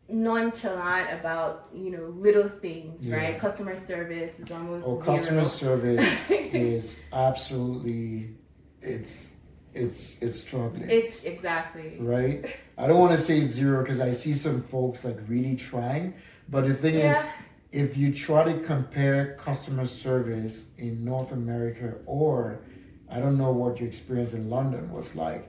nonchalant about little things, right? Customer service is almost zero. Customer service is absolutely it's struggling. It's exactly right. I don't want to say zero because I see some folks like really trying, but the thing is, if you try to compare customer service in North America, or I don't know what your experience in London was like,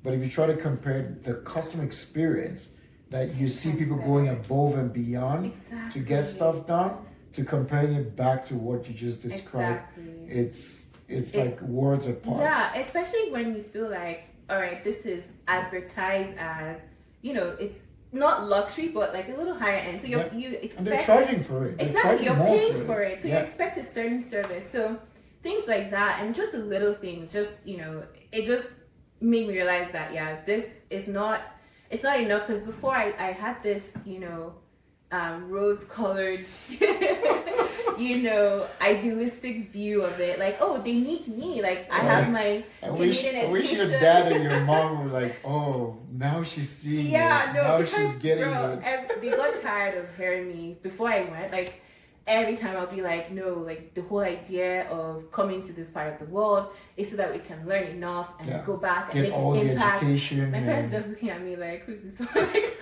but if you try to compare the customer experience that you see people going above and beyond to get stuff done, to comparing it back to what you just described, it's like worlds apart. Yeah, especially when you feel like, all right, this is advertised as, it's not luxury, but like a little higher end. So you expect, and they're charging for it. Exactly, you're paying for it. So you expect a certain service. So things like that, and just the little things, just it just made me realize that this is not. It's not enough, because before I had this rose-colored idealistic view of it, like, oh, they need me, like I have my Canadian education. I wish your dad and your mom were like, oh, now she's seeing it. Now she's getting it. They got tired of hearing me before I went, like every time I'll be like, no, like the whole idea of coming to this part of the world is so that we can learn enough and go back and get make all an the impact. education. My parents just looking at me like, who's this one? Like,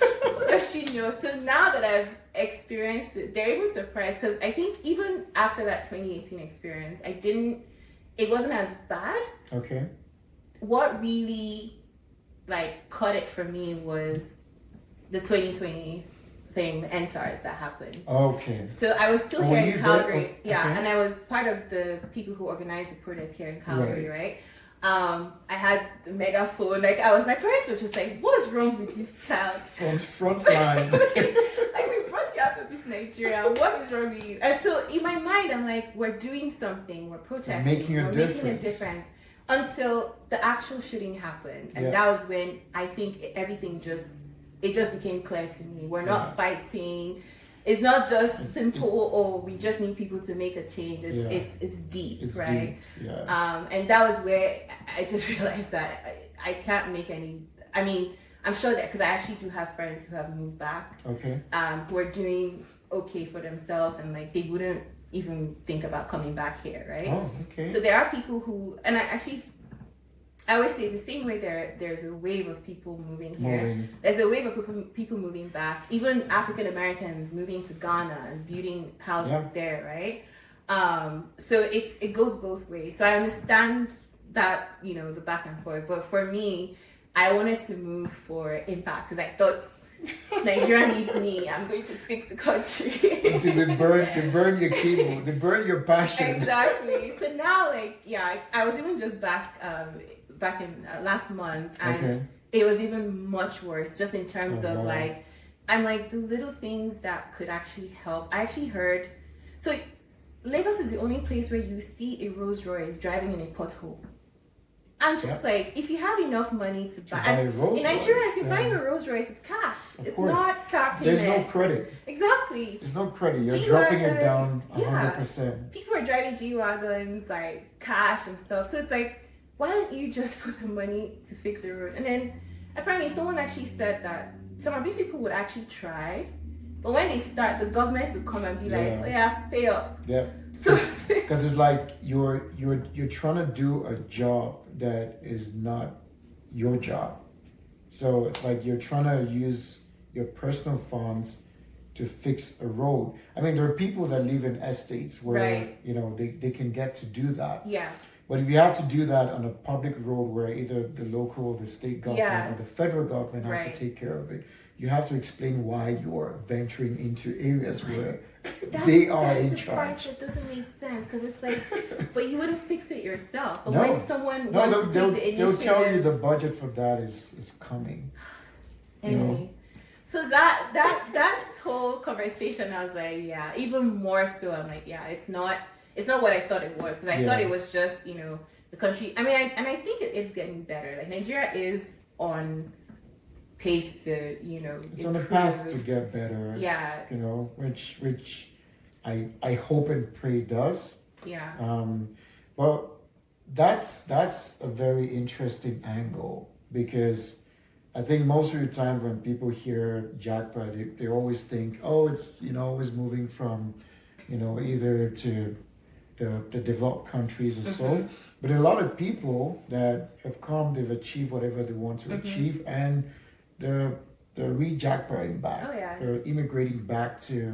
Does she know? So now that I've experienced it, they're even surprised because I think even after that 2018 experience, it wasn't as bad. Okay. What really cut it for me was the 2020 thing, the NSARS that happened. Okay. So I was still here in Calgary. Okay. Yeah, and I was part of the people who organized the protest here in Calgary, right? I had the megaphone. My parents were just like, "What's wrong with this child?" Front line. We brought you out of this Nigeria. What is wrong with you? And so in my mind, I'm like, we're doing something. We're protesting. Making a difference. Until the actual shooting happened, and that was when I think everything just became clear to me. We're not fighting. It's not just simple. Oh, we just need people to make a change. It's deep, it's right? Deep. Yeah. And that was where I just realized that I can't make any. I mean, I'm sure that because I actually do have friends who have moved back. Okay. Who are doing okay for themselves, and they wouldn't even think about coming back here, right? Oh, okay. So there are people who, and I always say the same way there's a wave of people moving here. There's a wave of people moving back. Even African Americans moving to Ghana and building houses there, right? So it goes both ways. So I understand that, the back and forth. But for me, I wanted to move for impact because I thought Nigeria needs me. I'm going to fix the country. See, they burn your cable. They burn your passion. Exactly. So now, I was even just back in last month, and it was even much worse. Just in terms of I'm the little things that could actually help. I actually heard. So Lagos is the only place where you see a Rolls Royce driving in a pothole. I'm just if you have enough money to buy a Rolls in Nigeria, Royce, if you're buying a Rolls Royce, it's cash. It's course. not car payments. There's no credit. Exactly. There's no credit. You're dropping it down 100%. People are driving G-Wagons, cash and stuff. So it's why don't you just put the money to fix the road? And then apparently someone actually said that some of these people would actually try, but when they start, the government will come and be like, "Oh yeah, pay up." Yeah. So because it's you're trying to do a job that is not your job. So it's you're trying to use your personal funds to fix a road. I mean, there are people that live in estates where they can get to do that. Yeah. But if you have to do that on a public road where either the local, the state government, or the federal government has to take care of it, you have to explain why you're venturing into areas where they are in charge. That doesn't make sense because it's but you wouldn't fix it yourself. But No. when someone wants to take the initiative, they'll tell you the budget for that is coming. Anyway, so that whole conversation, I was even more so. I'm it's not what I thought it was, because I thought it was just the country. I mean, I think it's getting better. Nigeria is on pace to it's on the path to get better. Yeah. Which I hope and pray does. Yeah. But that's a very interesting angle, because I think most of the time when people hear Jakpa, they always think, oh, it's always moving from either to the developed countries or so. But there are a lot of people that have come, they've achieved whatever they want to achieve, and they're re-Jakpaing back. Oh, yeah. They're immigrating back to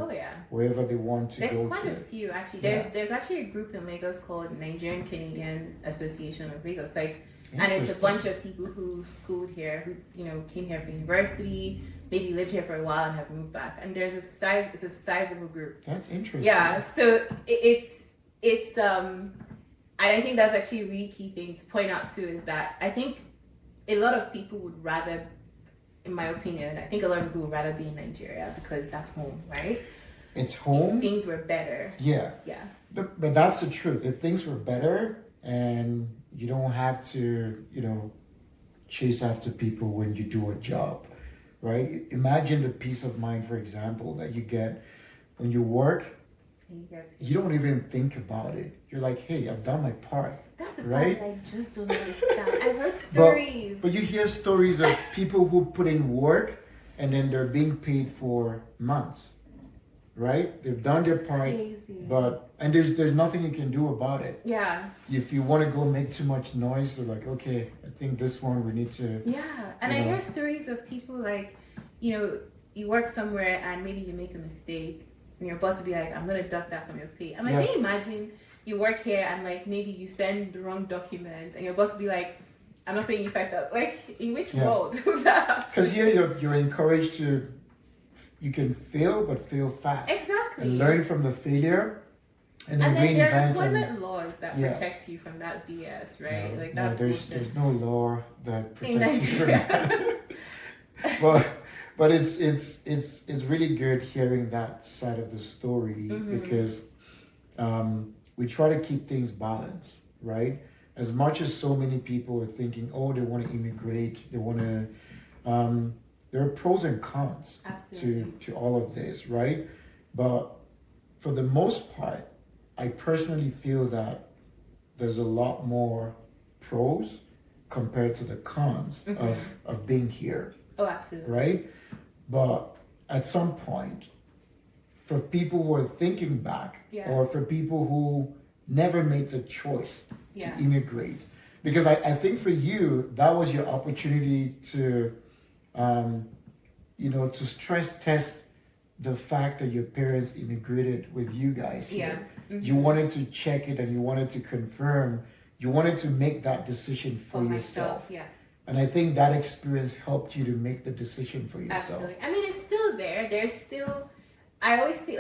wherever they want to go to. There's quite a few, actually. There's actually a group in Lagos called Nigerian Canadian Association of Lagos. And it's a bunch of people who schooled here, who came here for university, maybe lived here for a while and have moved back. And it's a sizable group. That's interesting. Yeah, so it's and I think that's actually a really key thing to point out too, is that I think a lot of people would rather, in my opinion, I think a lot of people would rather be in Nigeria because that's home, right? It's home. If things were better. Yeah. Yeah. But that's the truth. If things were better and you don't have to, chase after people when you do a job, right? Imagine the peace of mind, for example, that you get when you work. You don't even think about it. You're like, hey, I've done my part. That's a right? part that I just don't understand. I've heard stories. But you hear stories of people who put in work and then they're being paid for months, right? They've done their part, and there's nothing you can do about it. Yeah. If you want to go make too much noise, they're like, okay, I think this one we need to. Yeah, and I hear stories of people you work somewhere and maybe you make a mistake and your boss will be like, I'm gonna deduct that from your pay. I'm like, Yeah. can you imagine you work here and like maybe you send the wrong document and your boss will be like, I'm not paying you $5,000. Like, in which world would that happen? Because here you're encouraged to, you can fail, but fail fast. Exactly. And learn from the failure, and then then there are reinvent. employment laws that protect you from that BS, right? No, like no, that's there's no law that in protects you from Nigeria. that. but it's really good hearing that side of the story because we try to keep things balanced, right? As much as so many people are thinking, oh, they want to immigrate, they want to. There are pros and cons to all of this, right? But for the most part, I personally feel that there's a lot more pros compared to the cons of being here. Oh, absolutely. Right? But at some point, for people who are thinking back, or for people who never made the choice to immigrate, because I think for you, that was your opportunity to, to stress test the fact that your parents immigrated with you guys here. You wanted to check it and you wanted to confirm, you wanted to make that decision for yourself. And I think that experience helped you to make the decision for yourself. Absolutely. I mean, it's still there. There's still, I always say,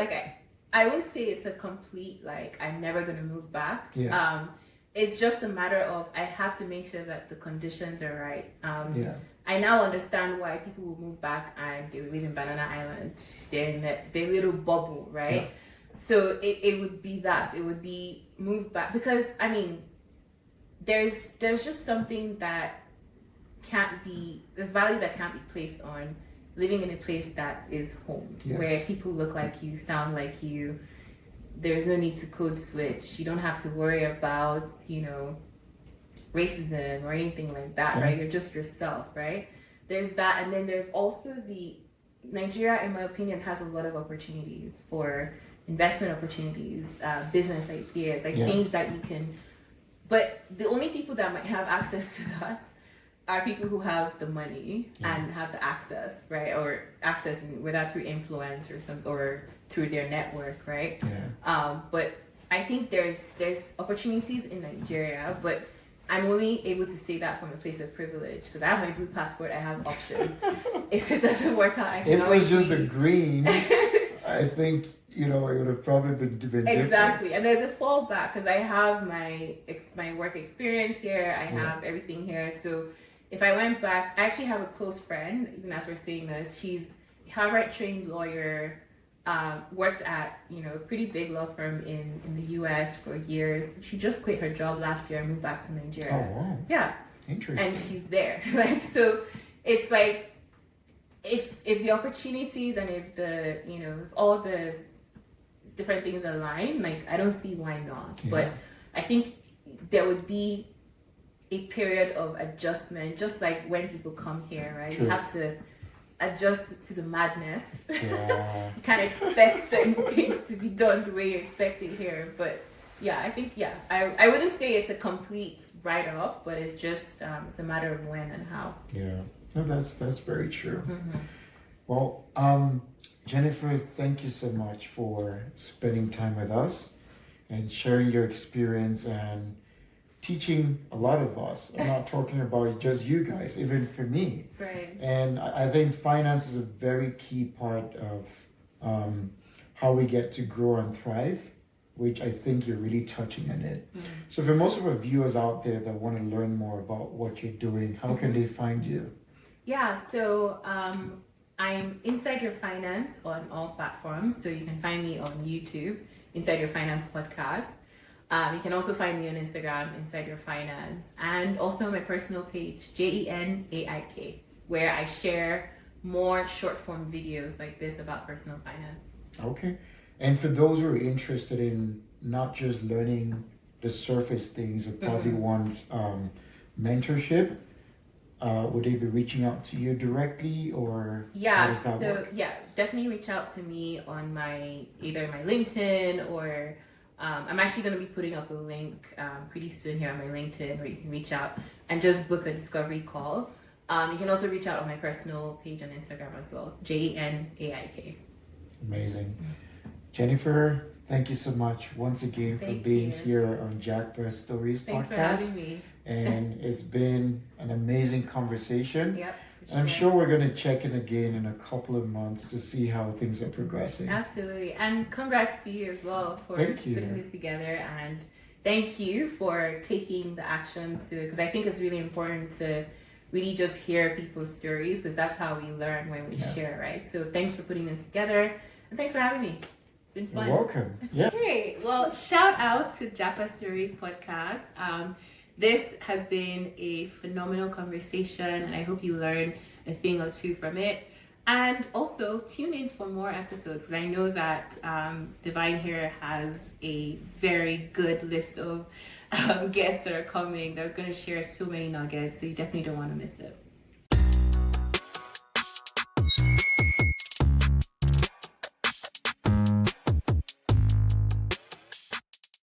I always say it's a complete, I'm never going to move back. It's just a matter of, I have to make sure that the conditions are right. I now understand why people will move back and they will live in Banana Island. They're in their little bubble, right? So it would be that. It would be move back. Because, I mean, there's just something that there's value that can't be placed on living in a place that is home, where people look like you, sound like you. There's no need to code switch. You don't have to worry about, racism or anything like that, right? You're just yourself, right? There's that. And then there's also Nigeria, in my opinion, has a lot of opportunities for investment opportunities, business ideas, things that you can, but the only people that might have access to that are people who have the money and have the access, right? Or access, whether through influence or through their network, right? But I think there's opportunities in Nigeria, but I'm only able to say that from a place of privilege because I have my blue passport. I have options. If it doesn't work out, I can If it was just leave. the green, I think it would have probably been different. Exactly, and there's a fallback because I have my work experience here. I have everything here. So if I went back, I actually have a close friend. Even as we're saying this, she's a Harvard-trained lawyer. Worked at a pretty big law firm in the U.S. for years. She just quit her job last year and moved back to Nigeria. Oh wow! Yeah, interesting. And she's there. So it's if the opportunities and if if all the different things align, I don't see why not. But I think there would be a period of adjustment, just like when people come here, right? True. You have to adjust to the madness. Yeah. You can't expect certain things to be done the way you expect it here. But I think I wouldn't say it's a complete write-off, but it's just it's a matter of when and how. Yeah, no, that's very true. Well, Jennifer, thank you so much for spending time with us and sharing your experience and teaching a lot of us. I'm not talking about just you guys, even for me. Right. And I think finance is a very key part of how we get to grow and thrive, which I think you're really touching on it. So for most of our viewers out there that want to learn more about what you're doing, how can they find you? Yeah, so I'm Inside Your Finance on all platforms. So you can find me on YouTube, Inside Your Finance Podcast. You can also find me on Instagram, Inside Your Finance, and also on my personal page, JENAIK, where I share more short form videos like this about personal finance. Okay. And for those who are interested in not just learning the surface things, but probably want mentorship, would they be reaching out to you directly, or how does that work? Definitely reach out to me on either my LinkedIn or I'm actually going to be putting up a link pretty soon here on my LinkedIn where you can reach out and just book a discovery call. You can also reach out on my personal page on Instagram as well, JNAIK. Amazing. Jennifer, thank you so much once again for being here on Jakpa Stories Thanks podcast. for having me. And it's been an amazing conversation. Yep. I'm sure we're going to check in again in a couple of months to see how things are progressing. Absolutely. And congrats to you as well for putting this together. And thank you for taking the action to, because I think it's really important to really just hear people's stories, because that's how we learn when we share, right? So thanks for putting this together, and thanks for having me. It's been fun. You're welcome. Yeah. Okay, well, shout out to Jakpa Stories podcast. This has been a phenomenal conversation, and I hope you learned a thing or two from it. And also tune in for more episodes, because I know that Divine here has a very good list of guests that are coming. They're going to share so many nuggets, so you definitely don't want to miss it.